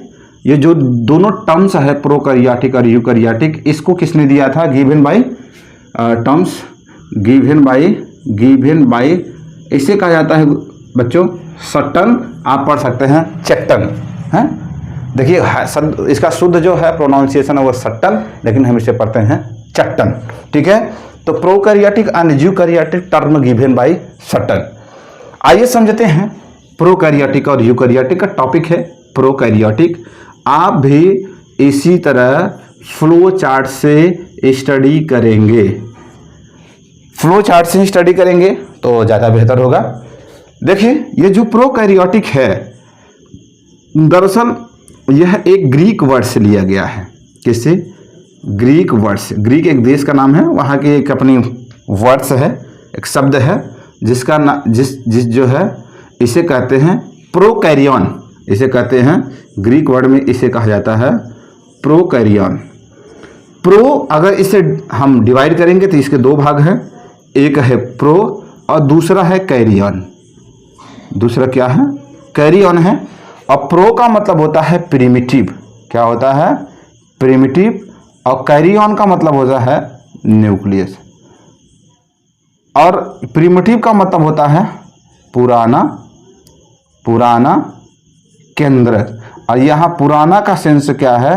ये जो दोनों टर्म्स है प्रोकैरियोटिक और यूकैरियोटिक, इसको किसने दिया था? Given by terms, given by इसे कहा जाता है बच्चों सट्टन। आप पढ़ सकते हैं चट्टन, हैं? देखिए इसका शुद्ध जो है प्रोनाउंसिएशन है वो सट्टन, लेकिन हम इसे पढ़ते हैं चट्टन। ठीक है, तो prokaryotic and eukaryotic term given by सट्टन। आइए समझते हैं प्रोकैरियोटिक और यूकैरियोटिक का टॉपिक है प्रोकैरियोटिक। आप भी इसी तरह फ्लो चार्ट से स्टडी करेंगे, फ्लो चार्ट से स्टडी करेंगे तो ज़्यादा बेहतर होगा। देखिए, ये जो प्रोकैरियोटिक है, दरअसल यह एक ग्रीक वर्ड से लिया गया है। किससे? ग्रीक वर्ड से। ग्रीक एक देश का नाम है, वहाँ की एक अपनी वर्ड्स है, एक शब्द है जिसका जिस जो है इसे कहते हैं प्रोकैरियन। इसे कहते हैं ग्रीक वर्ड में इसे कहा जाता है प्रोकैरियन। प्रो अगर इसे हम डिवाइड करेंगे तो इसके दो भाग हैं, एक है प्रो और दूसरा है कैरियन। दूसरा क्या है? कैरियन है। और प्रो का मतलब होता है प्रिमिटिव। क्या होता है? प्रिमिटिव। और कैरियन का मतलब होता है न्यूक्लियस। और प्रिमिटिव का मतलब होता है पुराना केंद्र। और यहाँ पुराना का सेंस क्या है?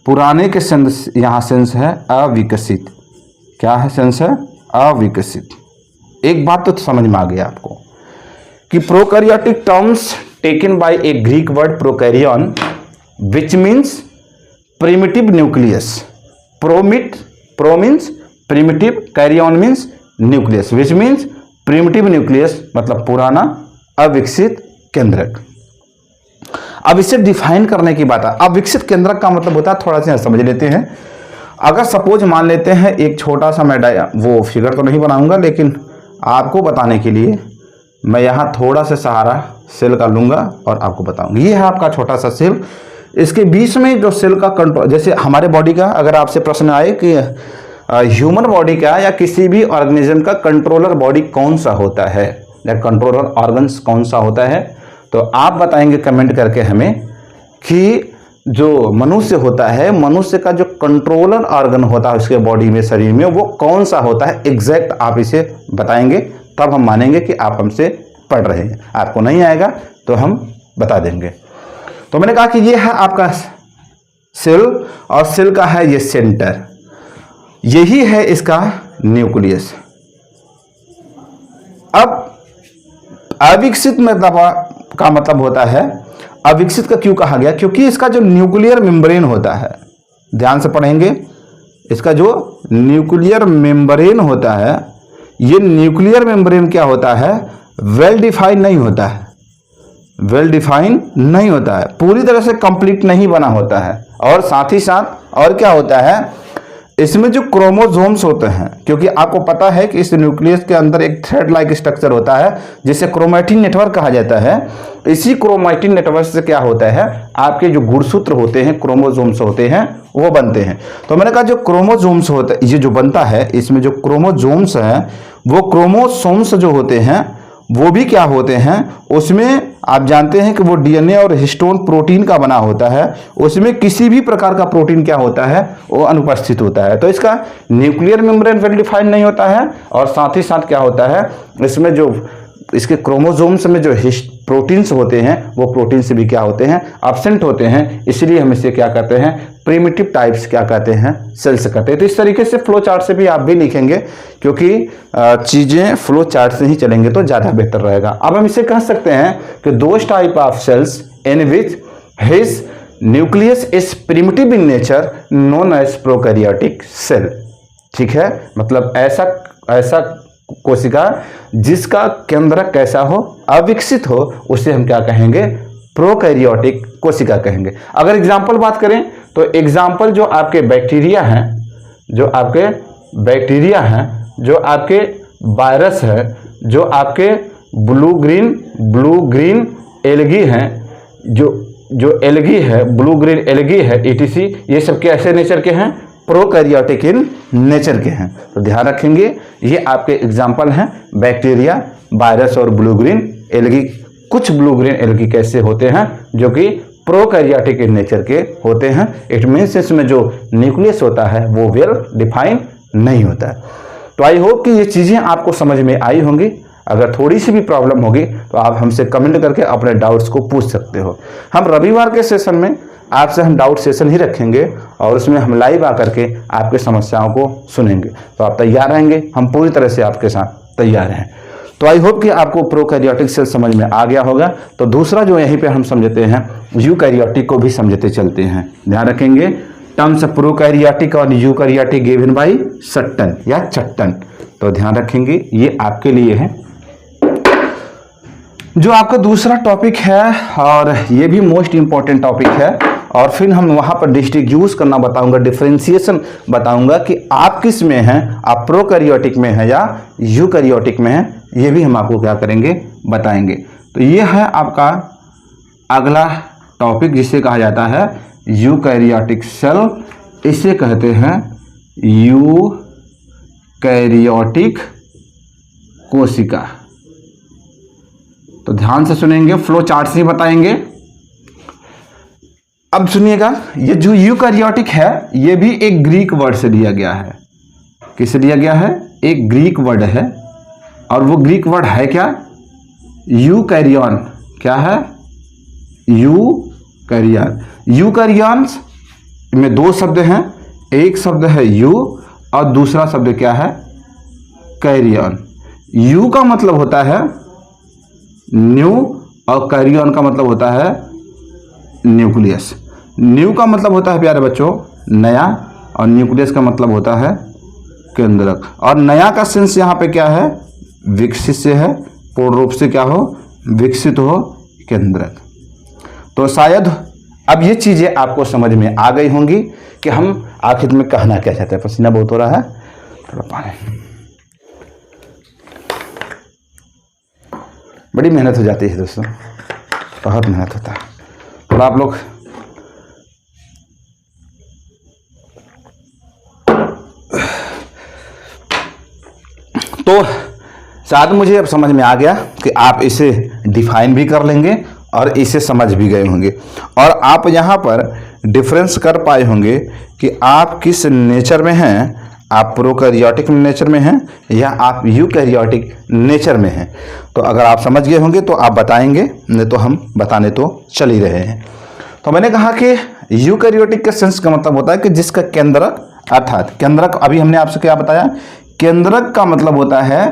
पुराने के सेंस, यहाँ सेंस है अविकसित। क्या है सेंस? है अविकसित। एक बात तो समझ में आ गया आपको कि prokaryotic terms taken by a Greek word prokaryon which means primitive nucleus. Pro means primitive, karyon means nucleus, which means primitive nucleus, मतलब पुराना अविकसित केंद्रक। अब इसे डिफाइन करने की बात है। अविकसित केंद्रक का मतलब होता है, थोड़ा सा समझ लेते हैं। अगर सपोज मान लेते हैं एक छोटा सा, मैं वो फिगर तो नहीं बनाऊंगा, लेकिन आपको बताने के लिए मैं यहाँ थोड़ा सा सहारा सेल का लूंगा और आपको बताऊंगा। ये है आपका छोटा सा सेल। इसके बीच में जो सेल का कंट्रोल, जैसे हमारे बॉडी का अगर आपसे प्रश्न आए कि ह्यूमन बॉडी का या किसी भी ऑर्गेनिज्म का कंट्रोलर बॉडी कौन सा होता है या कंट्रोलर ऑर्गन्स कौन सा होता है, तो आप बताएंगे कमेंट करके हमें कि जो मनुष्य होता है, मनुष्य का जो कंट्रोलर ऑर्गन होता है उसके बॉडी में, शरीर में, वो कौन सा होता है एग्जैक्ट आप इसे बताएंगे, तब हम मानेंगे कि आप हमसे पढ़ रहे हैं। आपको नहीं आएगा तो हम बता देंगे। तो मैंने कहा कि ये है आपका सेल और सेल का है ये सेंटर। यही है इसका न्यूक्लियस। अब अविकसित मतलब का मतलब होता है, अविकसित का क्यों कहा गया? क्योंकि इसका जो न्यूक्लियर मेम्ब्रेन होता है, ध्यान से पढ़ेंगे, इसका जो न्यूक्लियर मेम्ब्रेन होता है, ये न्यूक्लियर मेम्ब्रेन क्या होता है? वेल डिफाइन नहीं होता है, वेल डिफाइन नहीं होता है, पूरी तरह से कंप्लीट नहीं बना होता है। और साथ ही साथ और क्या होता है, इसमें जो क्रोमोसोम्स होते हैं, क्योंकि आपको पता है कि इस न्यूक्लियस के अंदर एक थ्रेड लाइक स्ट्रक्चर होता है जिसे क्रोमैटिन नेटवर्क कहा जाता है। इसी क्रोमैटिन नेटवर्क से क्या होता है, आपके जो गुणसूत्र होते हैं, क्रोमोसोम्स होते हैं, वो बनते हैं। तो मैंने कहा जो क्रोमोसोम्स होता है, ये जो बनता है, इसमें जो क्रोमोसोम्स हैं, वो क्रोमोसोम्स जो होते हैं वो भी क्या होते हैं, उसमें आप जानते हैं कि वो डीएनए और हिस्टोन प्रोटीन का बना होता है, उसमें किसी भी प्रकार का प्रोटीन क्या होता है, वो अनुपस्थित होता है। तो इसका न्यूक्लियर मेम्ब्रेन वेल डिफाइंड नहीं होता है, और साथ ही साथ क्या होता है, इसमें जो इसके क्रोमोसोम्स में जो प्रोटीन्स होते हैं, वो प्रोटीन से भी क्या होते हैं, एब्सेंट होते हैं। इसलिए हम इसे क्या कहते हैं, प्रिमिटिव टाइप्स क्या कहते हैं, सेल्स कहते हैं। तो इस तरीके से फ्लो चार्ट से भी आप भी लिखेंगे, क्योंकि चीज़ें फ्लो चार्ट से ही चलेंगे तो ज़्यादा बेहतर रहेगा। अब हम इसे कह सकते हैं कि those type of cells in which his nucleus is primitive in nature known as prokaryotic cell. ठीक है, मतलब ऐसा कोशिका जिसका केंद्रक कैसा हो, अविकसित हो, उसे हम क्या कहेंगे, प्रोकैरियोटिक कोशिका कहेंगे। अगर एग्जाम्पल बात करें तो एग्जाम्पल जो आपके बैक्टीरिया हैं, जो आपके बैक्टीरिया हैं, जो आपके वायरस है, जो आपके ब्लू ग्रीन एल्गी हैं, जो एल्गी है, ब्लू ग्रीन एल्गी है, ETC, ये सब कैसे नेचर के हैं, प्रोकैरियोटिक इन नेचर के हैं। तो ध्यान रखेंगे, ये आपके एग्जाम्पल हैं, बैक्टीरिया, वायरस और ब्लू ग्रीन एल्गी। कुछ ब्लू ग्रीन एल्गी कैसे होते हैं, जो कि प्रोकैरियोटिक इन नेचर के होते हैं। इट मीन्स इसमें जो न्यूक्लियस होता है वो वेल डिफाइन नहीं होता है। तो आई होप कि ये चीज़ें आपको समझ में आई होंगी। अगर थोड़ी सी भी प्रॉब्लम होगी तो आप हमसे कमेंट करके अपने डाउट्स को पूछ सकते हो। हम रविवार के सेशन में आपसे हम डाउट सेशन ही रखेंगे, और उसमें हम लाइव आकर के आपके समस्याओं को सुनेंगे। तो आप तैयार रहेंगे, हम पूरी तरह से आपके साथ तैयार हैं। तो आई होप कि आपको प्रोकैरियोटिक सेल समझ में आ गया होगा। तो दूसरा जो यहीं पे हम समझते हैं, यूकैरियोटिक को भी समझते चलते हैं। ध्यान रखेंगे, टर्म्स प्रोकैरियोटिक और यूकैरियोटिक गिवन बाय सट्टन या चट्टन। तो ध्यान रखेंगे, ये आपके लिए है। जो आपका दूसरा टॉपिक है, और ये भी मोस्ट इंपॉर्टेंट टॉपिक है, और फिर हम वहाँ पर डिस्टिंग्विश करना बताऊंगा, डिफरेंशिएशन बताऊंगा कि आप किस में हैं, आप प्रोकैरियोटिक में हैं या यूकैरियोटिक में हैं, ये भी हम आपको क्या करेंगे, बताएंगे। तो ये है आपका अगला टॉपिक, जिसे कहा जाता है यूकैरियोटिक सेल। इसे कहते हैं यूकैरियोटिक कोशिका। तो ध्यान से सुनेंगे, फ्लो चार्ट से ही बताएंगे। अब सुनिएगा, ये जो यूकैरियोटिक है, ये भी एक ग्रीक वर्ड से लिया गया है। किससे लिया गया है? एक ग्रीक वर्ड है, और वो ग्रीक वर्ड है क्या? यूकैरियन। क्या है? यूकैरियन। यूकैरियंस में दो शब्द हैं, एक शब्द है यू और दूसरा शब्द क्या है? कैरियन। यू का मतलब होता है न्यू, और कैरियन का मतलब होता है न्यूक्लियस। न्यू का मतलब होता है प्यारे बच्चों नया, और न्यूक्लियस का मतलब होता है केंद्रक। और नया का सेंस यहाँ पे क्या है? विकसित से है, पूर्ण रूप से क्या हो? विकसित हो, केंद्रक। तो शायद अब ये चीजें आपको समझ में आ गई होंगी कि हम आखिर में कहना क्या चाहते हैं। पसीना बहुत हो रहा है, थोड़ा पानी। बड़ी मेहनत हो जाती है दोस्तों, बहुत मेहनत होता है। थोड़ा आप लोग तो शायद मुझे अब समझ में आ गया कि आप इसे डिफाइन भी कर लेंगे और इसे समझ भी गए होंगे, और आप यहाँ पर डिफरेंस कर पाए होंगे कि आप किस नेचर में हैं। आप प्रोकैरियोटिक नेचर में हैं या आप यूकैरियोटिक नेचर में हैं। तो अगर आप समझ गए होंगे तो आप बताएंगे, नहीं तो हम बताने तो चल ही रहे हैं। तो मैंने कहा कि यूकैरियोटिक के सेंस का मतलब होता है कि जिसका केंद्रक अर्थात केंद्रक, अभी हमने आपसे क्या बताया, केंद्रक का मतलब होता है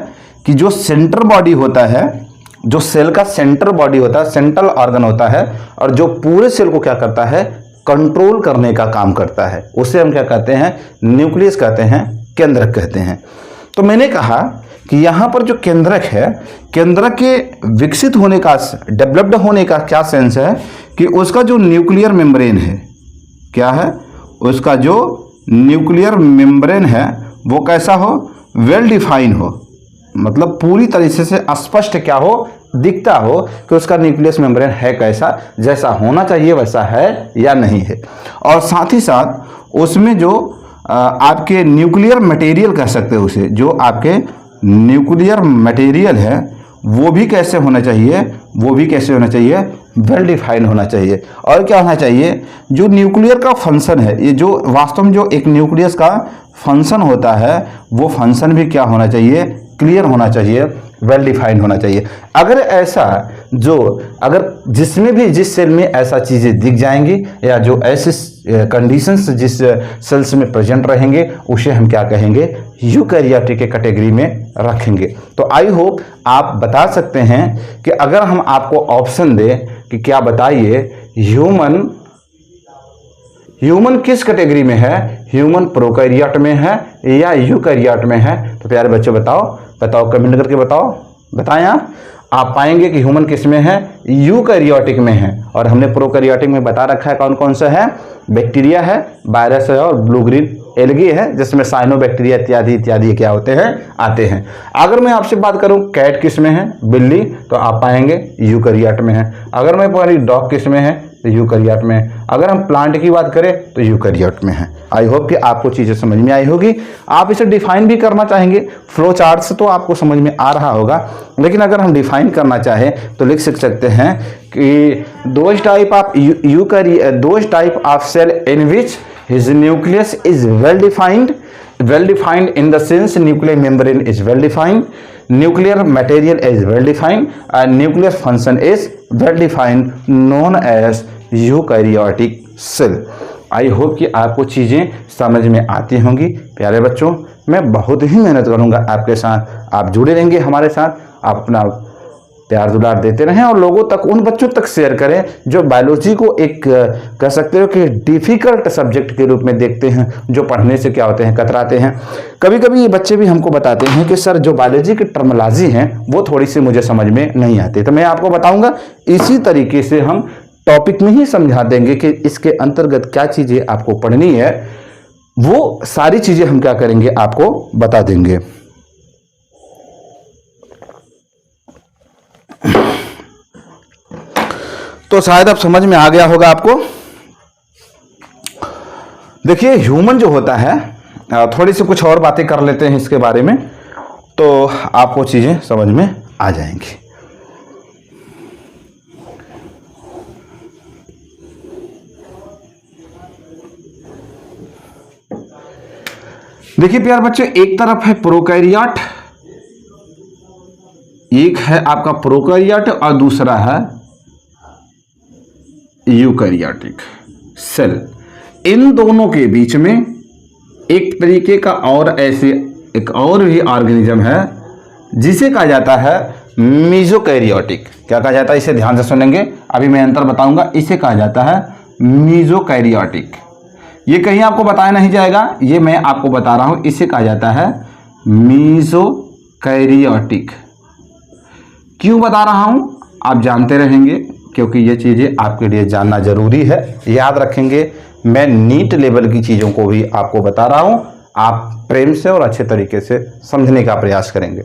कि जो सेंटर बॉडी होता है, जो सेल का सेंटर बॉडी होता है, सेंट्रल ऑर्गन होता है, और जो पूरे सेल को क्या करता है, कंट्रोल करने का काम करता है, उसे हम क्या कहते हैं, न्यूक्लियस कहते हैं, केंद्रक कहते हैं। तो मैंने कहा कि यहाँ पर जो केंद्रक है, केंद्रक के विकसित होने का, डेवलप्ड होने का क्या सेंस है कि उसका जो न्यूक्लियर मेम्ब्रेन है, क्या है, उसका जो न्यूक्लियर मेम्ब्रेन है वो कैसा हो, वेल डिफाइन हो, मतलब पूरी तरीके से स्पष्ट क्या हो, दिखता हो कि उसका न्यूक्लियस मेम्ब्रेन है कैसा, जैसा होना चाहिए वैसा है या नहीं है। और साथ ही साथ उसमें जो आपके न्यूक्लियर मटेरियल कह सकते हो उसे, जो आपके न्यूक्लियर मटेरियल है वो भी कैसे होना चाहिए, वो भी कैसे होना चाहिए, वेल डिफाइन होना चाहिए। और क्या होना चाहिए, जो न्यूक्लियर का फंक्शन है, ये जो वास्तव में जो एक न्यूक्लियस का फंक्शन होता है वो फंक्शन भी क्या होना चाहिए, क्लियर होना चाहिए, वेल डिफाइंड होना चाहिए। अगर ऐसा जो, अगर जिसमें भी, जिस सेल में ऐसा चीज़ें दिख जाएंगी या जो ऐसे कंडीशंस जिस सेल्स में प्रेजेंट रहेंगे उसे हम क्या कहेंगे, यूकैरियोटिक के कैटेगरी में रखेंगे। तो आई होप आप बता सकते हैं कि अगर हम आपको ऑप्शन दें कि क्या बताइए, ह्यूमन किस कैटेगरी में है, ह्यूमन प्रोकैरियोट में है या यूकैरियोट में है, तो प्यारे बच्चों बताओ कमेंट करके बताएं आप पाएंगे कि ह्यूमन किस में है, यूकैरियोटिक में है। और हमने प्रोकैरियोटिक में बता रखा है कौन कौन सा है, बैक्टीरिया है, वायरस है और ब्लू ग्रीन एल्गी है, जिसमें साइनोबैक्टीरिया इत्यादि इत्यादि क्या होते हैं, आते हैं। अगर मैं आपसे बात करूं कैट किस में है, बिल्ली, तो आप पाएंगे यूकैरियोट में है। अगर मैं पाऊंगी डॉग किस में है, तो यूकैरियोट में। अगर हम प्लांट की बात करें तो यूकैरियोट में है। आई होप कि आपको चीज़ें समझ में आई होगी। आप इसे डिफाइन भी करना चाहेंगे, फ्लो चार्ट से तो आपको समझ में आ रहा होगा, लेकिन अगर हम डिफाइन करना चाहें तो लिख सकते हैं कि those type of cell in which his nucleus is well defined in the sense nuclear membrane is well defined, nuclear material is well defined and nuclear function is well defined, known as eukaryotic cell। I hope कि आपको चीज़ें समझ में आती होंगी। प्यारे बच्चों, मैं बहुत ही मेहनत करूंगा आपके साथ, आप जुड़े रहेंगे हमारे साथ, आप अपना प्यार दुलार देते रहें और लोगों तक, उन बच्चों तक शेयर करें जो बायोलॉजी को एक कह सकते हो कि डिफ़िकल्ट सब्जेक्ट के रूप में देखते हैं, जो पढ़ने से क्या होते हैं, कतराते हैं। कभी कभी ये बच्चे भी हमको बताते हैं कि सर जो बायोलॉजी की टर्मिनोलॉजी हैं वो थोड़ी सी मुझे समझ में नहीं आती। तो मैं आपको बताऊंगा, इसी तरीके से हम टॉपिक में ही समझा देंगे कि इसके अंतर्गत क्या चीज़ें आपको पढ़नी है, वो सारी चीज़ें हम क्या करेंगे, आपको बता देंगे। तो शायद अब समझ में आ गया होगा आपको। देखिए, ह्यूमन जो होता है, थोड़ी सी कुछ और बातें कर लेते हैं इसके बारे में, तो आपको चीजें समझ में आ जाएंगी। देखिए प्यार बच्चे, एक तरफ है प्रोकैरियोट, एक है आपका प्रोकैरियोट और दूसरा है यूकैरियोटिक सेल। इन दोनों के बीच में एक तरीके का और ऐसे एक और भी ऑर्गेनिज्म है जिसे कहा जाता है मीजोकैरियोटिक। क्या कहा जाता है, इसे ध्यान से सुनेंगे, अभी मैं अंतर बताऊंगा। इसे कहा जाता है मीजोकैरियोटिक। ये कहीं आपको बताया नहीं जाएगा, ये मैं आपको बता रहा हूं। इसे कहा जाता है मीजोकैरियोटिक। क्यों बता रहा हूं, आप जानते रहेंगे, क्योंकि ये चीज़ें आपके लिए जानना जरूरी है। याद रखेंगे, मैं नीट लेवल की चीज़ों को भी आपको बता रहा हूँ, आप प्रेम से और अच्छे तरीके से समझने का प्रयास करेंगे।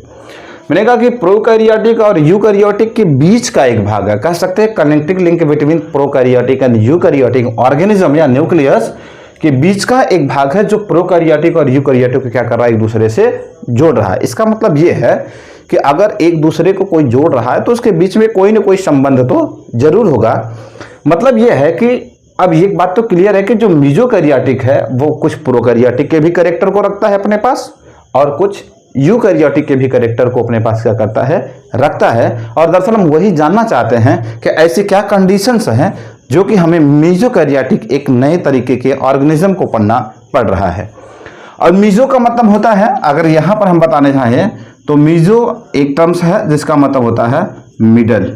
मैंने कहा कि प्रोकैरियोटिक और यूकैरियोटिक के बीच का एक भाग है, कह सकते हैं connecting link between prokaryotic and eukaryotic organism या न्यूक्लियस के बीच का एक भाग है जो प्रोकैरियोटिक और यूकैरियोटिक को क्या कर रहा है, एक दूसरे से जोड़ रहा है। इसका मतलब ये है कि अगर एक दूसरे को कोई जोड़ रहा है तो उसके बीच में कोई ना कोई संबंध तो जरूर होगा। मतलब यह है कि अब एक बात तो क्लियर है कि जो मीजोकैरियोटिक है वो कुछ प्रोकैरियोटिक के भी कैरेक्टर को रखता है अपने पास, और कुछ यूकैरियोटिक के भी कैरेक्टर को अपने पास क्या करता है, रखता है। और दरअसल हम वही जानना चाहते हैं कि ऐसी क्या कंडीशंस हैं जो कि हमें मीजोकैरियोटिक एक नए तरीके के ऑर्गेनिज्म को पढ़ना पड़ रहा है। और मीजो का मतलब होता है, अगर यहाँ पर हम बताने चाहें तो मीजो एक टर्म्स है जिसका मतलब होता है मिडल।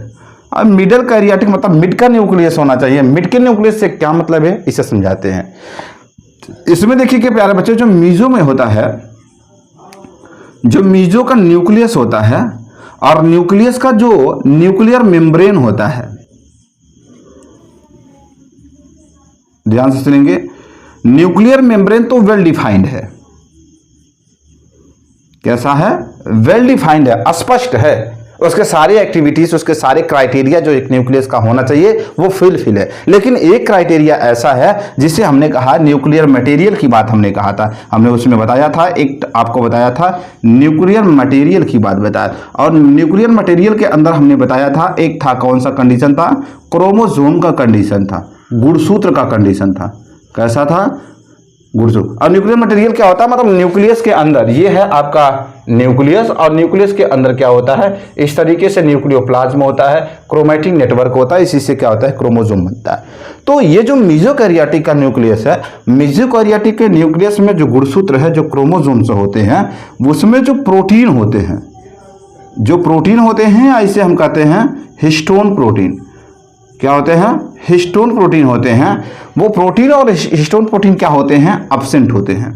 और मिडल कैरियाटिक मतलब मिड का न्यूक्लियस होना चाहिए। मिड के न्यूक्लियस से क्या मतलब है इसे समझाते हैं। इसमें देखिए कि प्यारे बच्चों, जो मीजो में होता है, जो मीजो का न्यूक्लियस होता है और न्यूक्लियस का जो न्यूक्लियर मेम्ब्रेन होता है, ध्यान से सुनेंगे, न्यूक्लियर मेम्ब्रेन तो वेल डिफाइंड है। कैसा है? वेल डिफाइंड है, स्पष्ट है। उसके सारी एक्टिविटीज, उसके सारे क्राइटेरिया जो एक न्यूक्लियस का होना चाहिए वो फिल है। लेकिन एक क्राइटेरिया ऐसा है जिसे हमने कहा न्यूक्लियर मटेरियल की बात हमने कहा था, हमने उसमें बताया था, एक आपको बताया था न्यूक्लियर मटेरियल की बात बताया। और न्यूक्लियर मटेरियल के अंदर हमने बताया था, एक था कौन सा कंडीशन था? क्रोमोसोम का कंडीशन था, गुणसूत्र का कंडीशन था। कैसा था? गुणसूत्र। और न्यूक्लियर मटेरियल क्या होता है? मतलब न्यूक्लियस के अंदर, ये है आपका न्यूक्लियस, और न्यूक्लियस के अंदर क्या होता है? इस तरीके से न्यूक्लियोप्लाज्म होता है, क्रोमैटिक नेटवर्क होता है, इसी से क्या होता है? क्रोमोसोम बनता है। तो ये जो मीजोकैरियोटिक का न्यूक्लियस है, मीजोकैरियोटिक के न्यूक्लियस में जो गुणसूत्र है, जो क्रोमोसोम्स होते हैं, उसमें जो प्रोटीन होते हैं, जो प्रोटीन होते हैं, इसे हम कहते हैं हिस्टोन प्रोटीन। क्या होते हैं? हिस्टोन प्रोटीन होते हैं। वो प्रोटीन और हिस्टोन प्रोटीन क्या होते हैं? एब्सेंट होते हैं।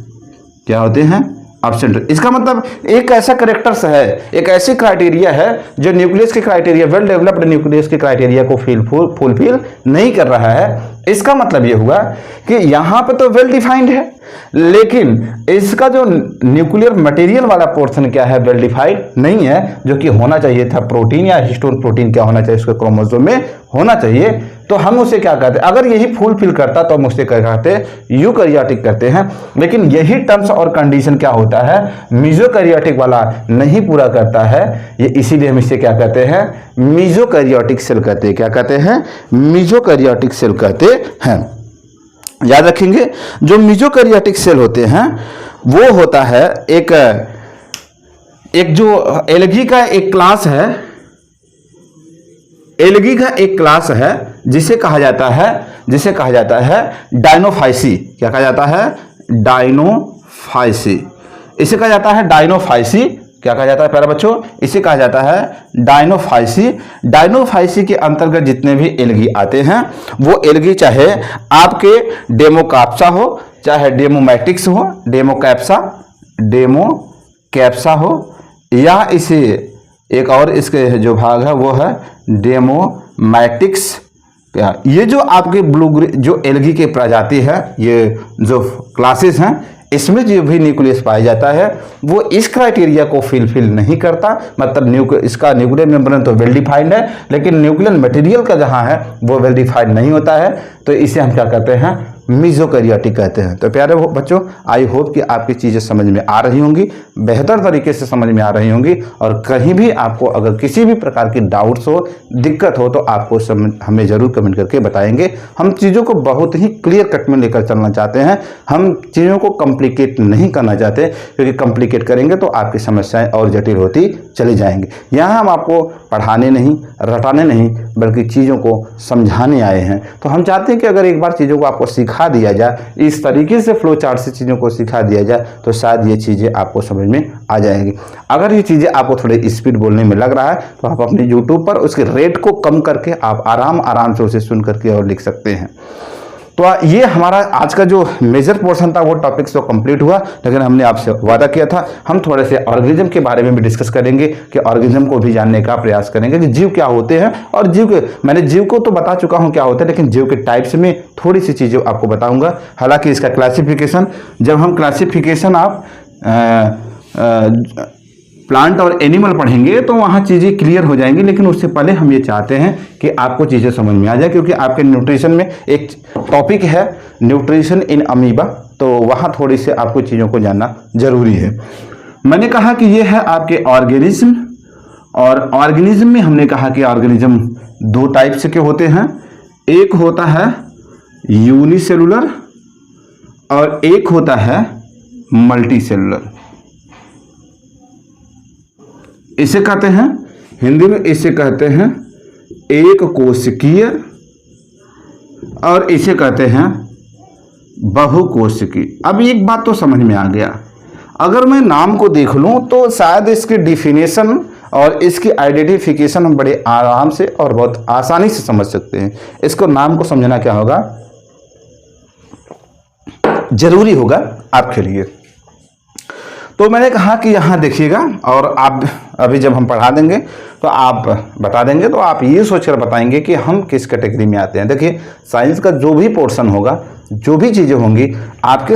क्या होते हैं? एब्सेंट। इसका मतलब एक ऐसा कैरेक्टर्स है, एक ऐसी क्राइटेरिया है जो न्यूक्लियस के क्राइटेरिया, वेल डेवलप्ड न्यूक्लियस के क्राइटेरिया को फुलफिल नहीं कर रहा है। इसका मतलब ये हुआ कि यहाँ पे तो वेल डिफाइंड है, लेकिन इसका जो न्यूक्लियर मटेरियल वाला पोर्शन क्या है? वेल डिफाइंड नहीं है, जो कि होना चाहिए था। प्रोटीन या हिस्टोन प्रोटीन क्या होना चाहिए? उसके क्रोमोसोम में होना चाहिए। तो हम उसे क्या कहते हैं? अगर यही फुलफिल करता तो हम उसे क्या कहते हैं? यूकैरियोटिक कहते हैं। लेकिन यही टर्म्स और कंडीशन क्या होता है? मीजोकैरियोटिक वाला नहीं पूरा करता है, ये इसीलिए हम इसे क्या कहते हैं? मीजोकैरियोटिक सेल कहते हैं। क्या कहते हैं? मीजोकैरियोटिक सेल कहते हैं। याद रखेंगे, जो मीजोकैरियोटिक सेल होते हैं वो होता है एक जो एल्गी का एक क्लास है, एल्गी का एक क्लास है जिसे कहा जाता है डायनोफाइसी। क्या कहा जाता है? डायनोफाइसी। इसे कहा जाता है डायनोफाइसी। क्या कहा जाता है प्यारे बच्चों? इसे कहा जाता है डायनोफाइसी। डायनोफाइसी के अंतर्गत जितने भी एल्गी आते हैं, वो एल्गी चाहे आपके डेमोकाप्सा हो, चाहे डेमोमैटिक्स हो, डेमोकैप्सा हो, या इसे एक और इसके जो भाग है वो है डेमोमैटिक्स। ये जो आपके जो एल्गी के प्रजाति है, ये जो क्लासेस हैं, इसमें जो भी न्यूक्लियस पाया जाता है वो इस क्राइटेरिया को फिल नहीं करता। मतलब इसका न्यूक्लियर मेम्ब्रेन तो वेल डिफाइंड है, लेकिन न्यूक्लियर मटेरियल का जहां है वो वेल डिफाइंड नहीं होता है। तो इसे हम क्या कहते हैं? मीजोकैरियोटिक कहते हैं। तो प्यारे बच्चों, आई होप कि आपकी चीज़ें समझ में आ रही होंगी, बेहतर तरीके से समझ में आ रही होंगी। और कहीं भी आपको अगर किसी भी प्रकार की डाउट्स हो, दिक्कत हो, तो आपको हमें ज़रूर कमेंट करके बताएंगे। हम चीज़ों को बहुत ही क्लियर कट में लेकर चलना चाहते हैं। हम चीज़ों को कॉम्प्लिकेट नहीं करना चाहते, क्योंकि कॉम्प्लिकेट करेंगे तो आपकी समस्याएं और जटिल होती चली जाएंगी। यहाँ हम आपको पढ़ाने नहीं, रटाने नहीं, बल्कि चीज़ों को समझाने आए हैं। तो हम चाहते हैं कि अगर एक बार चीज़ों को आपको सिखा दिया जाए, इस तरीके से फ्लो चार्ट से चीज़ों को सिखा दिया जाए, तो शायद ये चीज़ें आपको समझ में आ जाएंगी। अगर ये चीज़ें आपको थोड़े स्पीड बोलने में लग रहा है, तो आप अपने यूट्यूब पर उसके रेट को कम करके आप आराम से उसे सुन करके और लिख सकते हैं। तो ये हमारा आज का जो मेजर पोर्शन था वो टॉपिक्स तो कंप्लीट हुआ, लेकिन हमने आपसे वादा किया था हम थोड़े से ऑर्गेनिज्म के बारे में भी डिस्कस करेंगे, कि ऑर्गेनिज्म को भी जानने का प्रयास करेंगे कि जीव क्या होते हैं। और जीव के मैंने जीव को तो बता चुका हूं क्या होता है, लेकिन जीव के टाइप्स में थोड़ी सी चीज़ें आपको बताऊंगा। हालांकि इसका क्लासिफिकेशन, जब हम क्लासिफिकेशन आप प्लांट और एनिमल पढ़ेंगे तो वहाँ चीज़ें क्लियर हो जाएंगी, लेकिन उससे पहले हम ये चाहते हैं कि आपको चीज़ें समझ में आ जाए, क्योंकि आपके न्यूट्रिशन में एक टॉपिक है न्यूट्रिशन इन अमीबा, तो वहाँ थोड़ी सी आपको चीज़ों को जानना जरूरी है। मैंने कहा कि ये है आपके ऑर्गेनिज्म, और ऑर्गेनिज्म में हमने कहा कि ऑर्गेनिज्म दो टाइप्स के होते हैं। एक होता है यूनिसेलुलर और एक होता है मल्टी सेलुलर। इसे कहते हैं हिंदी में, इसे कहते हैं एक कोशिकीय, और इसे कहते हैं बहुकोशिकी। अब एक बात तो समझ में आ गया, अगर मैं नाम को देख लूं तो शायद इसकी डिफिनेशन और इसकी आइडेंटिफिकेशन हम बड़े आराम से और बहुत आसानी से समझ सकते हैं। इसको नाम को समझना क्या होगा, जरूरी होगा आपके लिए। तो मैंने कहा कि यहाँ देखिएगा, और आप अभी जब हम पढ़ा देंगे तो आप बता देंगे, तो आप ये सोचकर बताएंगे कि हम किस कैटेगरी में आते हैं। देखिए, साइंस का जो भी पोर्शन होगा, जो भी चीज़ें होंगी, आपके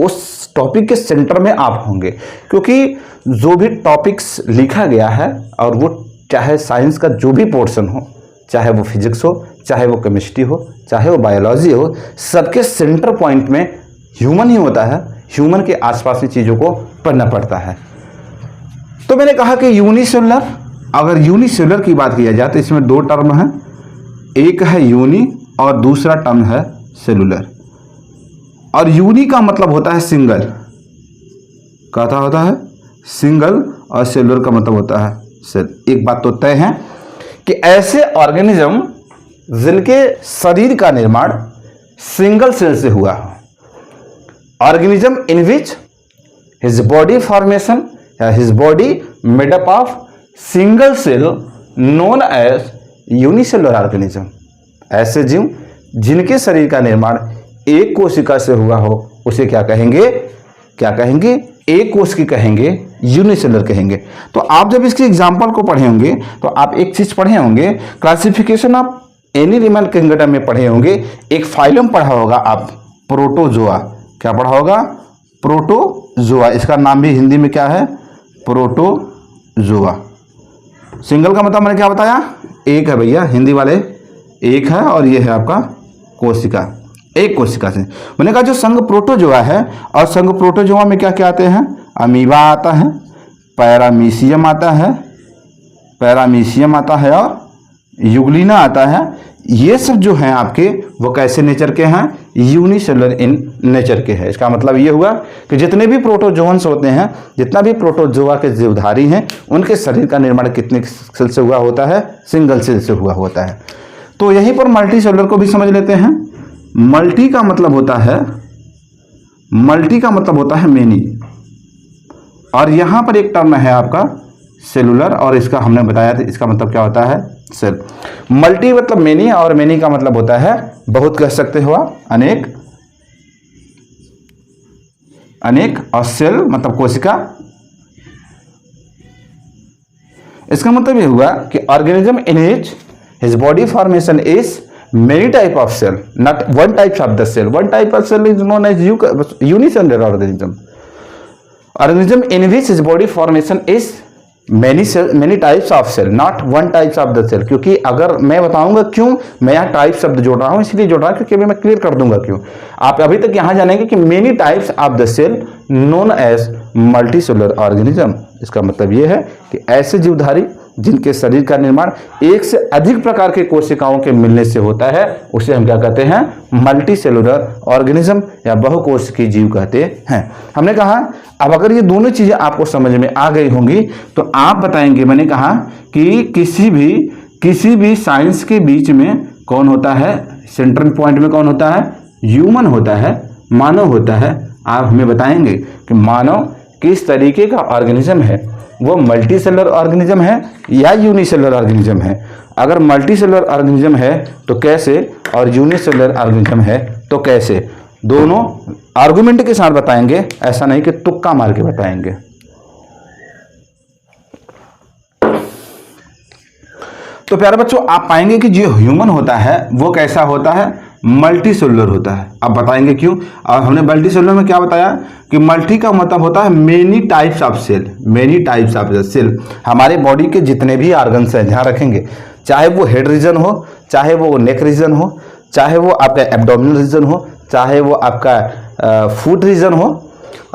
उस टॉपिक के सेंटर में आप होंगे, क्योंकि जो भी टॉपिक्स लिखा गया है, और वो चाहे साइंस का जो भी पोर्शन हो, चाहे वो फिजिक्स हो, चाहे वो केमिस्ट्री हो, चाहे वो बायोलॉजी हो, सबके सेंटर पॉइंट में ह्यूमन ही होता है। ह्यूमन के आसपास की चीज़ों को पढ़ना पड़ता है। तो मैंने कहा कि यूनिसेलुलर, अगर यूनिसेलुलर की बात किया जाए तो इसमें दो टर्म है, एक है यूनि और दूसरा टर्म है सेलुलर। और यूनि का मतलब होता है सिंगल, कहता होता है सिंगल, और सेलुलर का मतलब होता है सेल। एक बात तो तय है कि ऐसे ऑर्गेनिज्म जिनके शरीर का निर्माण सिंगल सेल से हुआ हो, organism in which his body formation या his body made up of single cell known as unicellular organism. ऐसे जीव जिनके शरीर का निर्माण एक कोशिका से हुआ हो, उसे क्या कहेंगे, क्या कहेंगे, एक कोश की कहेंगे, यूनिसेलुलर कहेंगे। तो आप जब इसके एग्जाम्पल को पढ़े होंगे तो आप एक चीज पढ़े होंगे, क्लासिफिकेशन ऑफ एनिमल किंगडम में पढ़े होंगे, एक फाइलम पढ़ा होगा आप, प्रोटोजोआ। क्या पढ़ा होगा, प्रोटोजोआ। इसका नाम भी हिंदी में क्या है, प्रोटोजोआ। सिंगल का मतलब मैंने क्या बताया, एक है भैया, हिंदी वाले एक है, और ये है आपका कोशिका, एक कोशिका से। मैंने कहा जो संघ प्रोटोजोआ है, और संघ प्रोटोजोआ में क्या क्या आते हैं, अमीबा आता है, पैरामीशियम आता है, पैरामीशियम आता है, और युगलिना आता है। ये सब जो हैं आपके, वो कैसे नेचर के हैं, यूनिसेलुलर इन नेचर के हैं। इसका मतलब ये हुआ कि जितने भी प्रोटोजोअन्स होते हैं, जितना भी प्रोटोजोआ के जीवधारी हैं, उनके शरीर का निर्माण कितने सेल से हुआ होता है, सिंगल सेल से हुआ होता है। तो यहीं पर मल्टी सेलुलर को भी समझ लेते हैं। मल्टी का मतलब होता है, मल्टी का मतलब होता है मेनी, और यहां पर एक टर्म है आपका सेलुलर, और इसका हमने बताया था, इसका मतलब क्या होता है, सेल। मल्टी मतलब मेनी, और मेनी का मतलब होता है बहुत, कह सकते हो आप, अनेक, अनेक, और सेल मतलब कोशिका। इसका मतलब यह हुआ कि organism in which his body formation is many type of cell, not one type of the cell. One type of cell is known as unicellular organism. Organism in which his body formation is many types of cell, not one types of the cell. क्योंकि अगर मैं बताऊंगा क्यों मैं यहाँ type शब्द जोड़ रहा हूँ, इसलिए जोड़ रहा हूँ क्योंकि अभी मैं क्लियर कर दूंगा क्यों। आप अभी तक यहाँ जानेंगे कि many types of the cell known as multicellular organism। इसका मतलब ये है कि ऐसे जीवधारी जिनके शरीर का निर्माण एक से अधिक प्रकार के कोशिकाओं के मिलने से होता है, उसे हम क्या कहते हैं, मल्टी सेलुलर ऑर्गेनिज्म या बहुकोशिकीय जीव कहते हैं। हमने कहा अब अगर ये दोनों चीजें आपको समझ में आ गई होंगी तो आप बताएंगे, मैंने कहा कि किसी भी साइंस के बीच में कौन होता है, सेंट्रल पॉइंट में कौन होता है, ह्यूमन होता है, मानव होता है। आप हमें बताएंगे कि मानव किस तरीके का ऑर्गेनिज्म है, वो मल्टी सेलुलर ऑर्गेनिज्म है या यूनिसेलुलर ऑर्गेनिज्म है। अगर मल्टी सेलुलर ऑर्गेनिज्म है तो कैसे, और यूनिसेलुलर ऑर्गेनिज्म है तो कैसे, दोनों आर्गुमेंट के साथ बताएंगे, ऐसा नहीं कि तुक्का मार के बताएंगे। तो प्यारे बच्चों, आप पाएंगे कि जो ह्यूमन होता है वो कैसा होता है, मल्टी सेलुलर होता है। अब बताएंगे क्यों। और हमने मल्टी सेलुलर में क्या बताया कि मल्टी का मतलब होता है many types of cell, many types of cell. हमारे बॉडी के जितने भी ऑर्गन्स हैं, ध्यान रखेंगे, चाहे वो हेड रीजन हो, चाहे वो नेक रीजन हो, चाहे वो आपका एब्डोमिनल रीजन हो, चाहे वो आपका फुट रीजन हो,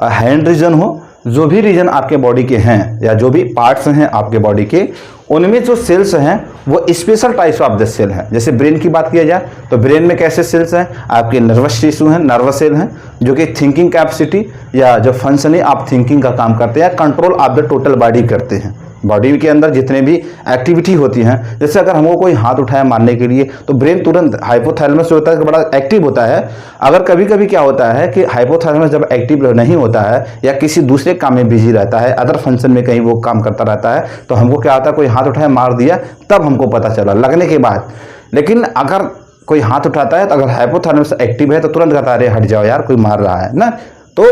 हैंड रीजन हो, जो भी रीजन आपके बॉडी के हैं या जो भी पार्ट्स हैं आपके बॉडी के, उनमें जो सेल्स हैं वो special types of the cell हैं। जैसे ब्रेन की बात किया जाए तो ब्रेन में कैसे सेल्स हैं, आपके नर्वस टिश्यू हैं, नर्वस सेल हैं, जो कि थिंकिंग कैपेसिटी या जो फंक्शनिंग ऑफ थिंकिंग का काम करते हैं, control of the total body करते हैं। बॉडी के अंदर जितने भी एक्टिविटी होती हैं, जैसे अगर हमको कोई हाथ उठाया मारने के लिए तो ब्रेन तुरंत हाइपोथैलेमस जो होता है बड़ा एक्टिव होता है। अगर कभी कभी क्या होता है कि हाइपोथैलेमस जब एक्टिव नहीं होता है या किसी दूसरे काम में बिजी रहता है, अदर फंक्शन में कहीं वो काम करता रहता है, तो हमको क्या होता है, कोई हाथ उठाया मार दिया तब हमको पता चला लगने के बाद। लेकिन अगर कोई हाथ उठाता है तो अगर हाइपोथैलेमस एक्टिव है तो तुरंत कहता है अरे हट जाओ यार कोई मार रहा है ना। तो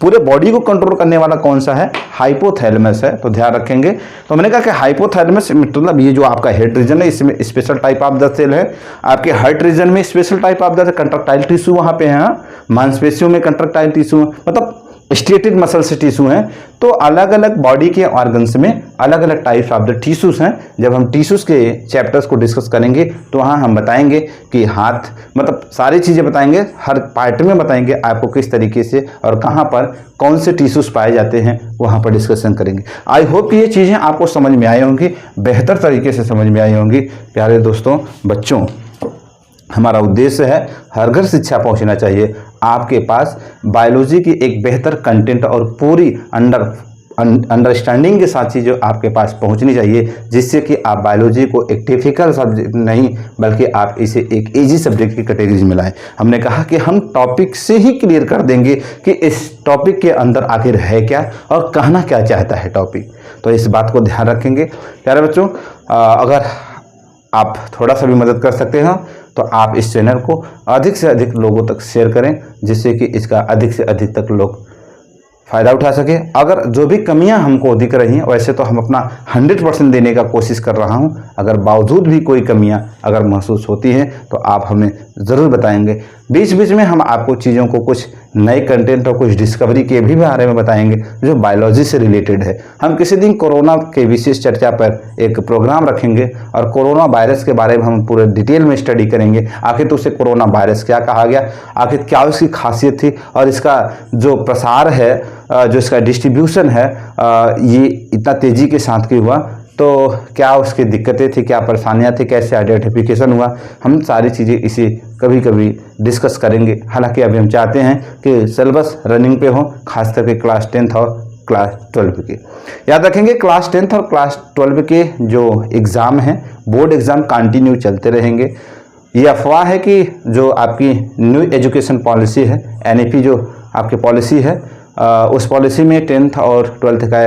पूरे बॉडी को कंट्रोल करने वाला कौन सा है, हाइपोथैलेमस है। तो ध्यान रखेंगे। तो मैंने कहा कि हाइपोथैलेमस मतलब ये जो आपका हेड रीजन है इसमें special type of the cell है, आपके हार्ट रीजन में special type of the contractile tissue वहां पे है, मांसपेशियों में कंट्रक्टाइल टिश्यू मतलब स्टेटेड मसल से टिश्यू हैं। तो अलग अलग बॉडी के ऑर्गन्स में अलग अलग टाइप्स ऑफ द टिश्यूज हैं। जब हम टिश्यूज के चैप्टर्स को डिस्कस करेंगे तो वहाँ हम बताएंगे कि हाथ मतलब सारी चीज़ें बताएंगे, हर पार्ट में बताएंगे आपको किस तरीके से और कहाँ पर कौन से टिश्यूज पाए जाते हैं, वहाँ पर डिस्कशन करेंगे। आई होप कि ये चीज़ें आपको समझ में आई होंगी, बेहतर तरीके से समझ में आई होंगी। प्यारे दोस्तों, बच्चों, हमारा उद्देश्य है हर घर शिक्षा पहुंचना चाहिए। आपके पास बायोलॉजी की एक बेहतर कंटेंट और पूरी अंडरस्टैंडिंग के साथ चीज़ें आपके पास पहुंचनी चाहिए, जिससे कि आप बायोलॉजी को एक डिफिकल्ट सब्जेक्ट नहीं बल्कि आप इसे एक इजी सब्जेक्ट की कैटेगरी में लाएं। हमने कहा कि हम टॉपिक से ही क्लियर कर देंगे कि इस टॉपिक के अंदर आखिर है क्या और कहना क्या चाहता है टॉपिक। तो इस बात को ध्यान रखेंगे। प्यारे बच्चों, अगर आप थोड़ा सा भी मदद कर सकते हैं तो आप इस चैनल को अधिक से अधिक लोगों तक शेयर करें, जिससे कि इसका अधिक से अधिक तक लोग फ़ायदा उठा सके। अगर जो भी कमियां हमको दिख रही हैं, वैसे तो हम अपना 100% देने का कोशिश कर रहा हूं, अगर बावजूद भी कोई कमियां अगर महसूस होती हैं तो आप हमें ज़रूर बताएंगे। बीच बीच में हम आपको चीज़ों को कुछ नए कंटेंट और कुछ डिस्कवरी के भी बारे में बताएंगे जो बायोलॉजी से रिलेटेड है। हम किसी दिन कोरोना के विशेष चर्चा पर एक प्रोग्राम रखेंगे और कोरोना वायरस के बारे में हम पूरे डिटेल में स्टडी करेंगे। आखिर तो उसे कोरोना वायरस क्या कहा गया, आखिर क्या उसकी खासियत थी और इसका जो प्रसार है, जो इसका डिस्ट्रीब्यूशन है, ये इतना तेज़ी के साथ क्यों हुआ, तो क्या उसकी दिक्कतें थी, क्या परेशानियां थी, कैसे आइडेंटिफिकेशन हुआ, हम सारी चीज़ें इसे कभी कभी डिस्कस करेंगे। हालांकि अभी हम चाहते हैं कि सिलेबस रनिंग पे हो, खास करके क्लास 10th और क्लास 12 के। याद रखेंगे क्लास 10th और क्लास 12 के जो एग्ज़ाम हैं, बोर्ड एग्ज़ाम कंटिन्यू चलते रहेंगे। ये अफवाह है कि जो आपकी न्यू एजुकेशन पॉलिसी है, NEP जो आपकी पॉलिसी है, उस पॉलिसी में 10th और 12th का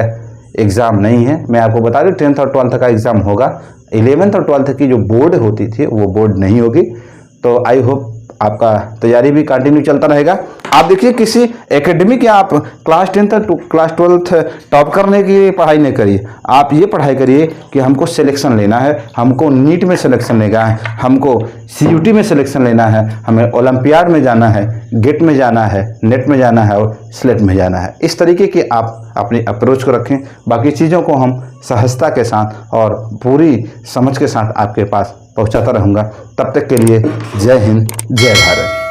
एग्ज़ाम नहीं है। मैं आपको बता दूं 10th और 12th का एग्ज़ाम होगा। 11th और 12th की जो बोर्ड होती थी वो बोर्ड नहीं होगी। तो आई होप आपका तैयारी भी कंटिन्यू चलता रहेगा। आप देखिए किसी एकेडमिक या आप क्लास 10th और क्लास 12th टॉप करने की पढ़ाई नहीं करिए, आप ये पढ़ाई करिए कि हमको सिलेक्शन लेना है, हमको नीट में सिलेक्शन लेना है, हमको CUT में सिलेक्शन लेना है, हमें ओलंपियाड में जाना है, गेट में जाना है, नेट में जाना है और स्लेट में जाना है। इस तरीके की आप अपनी अप्रोच को रखें। बाकी चीज़ों को हम सहजता के साथ और पूरी समझ के साथ आपके पास पहुंचाता रहूँगा। तब तक के लिए जय हिंद, जय भारत।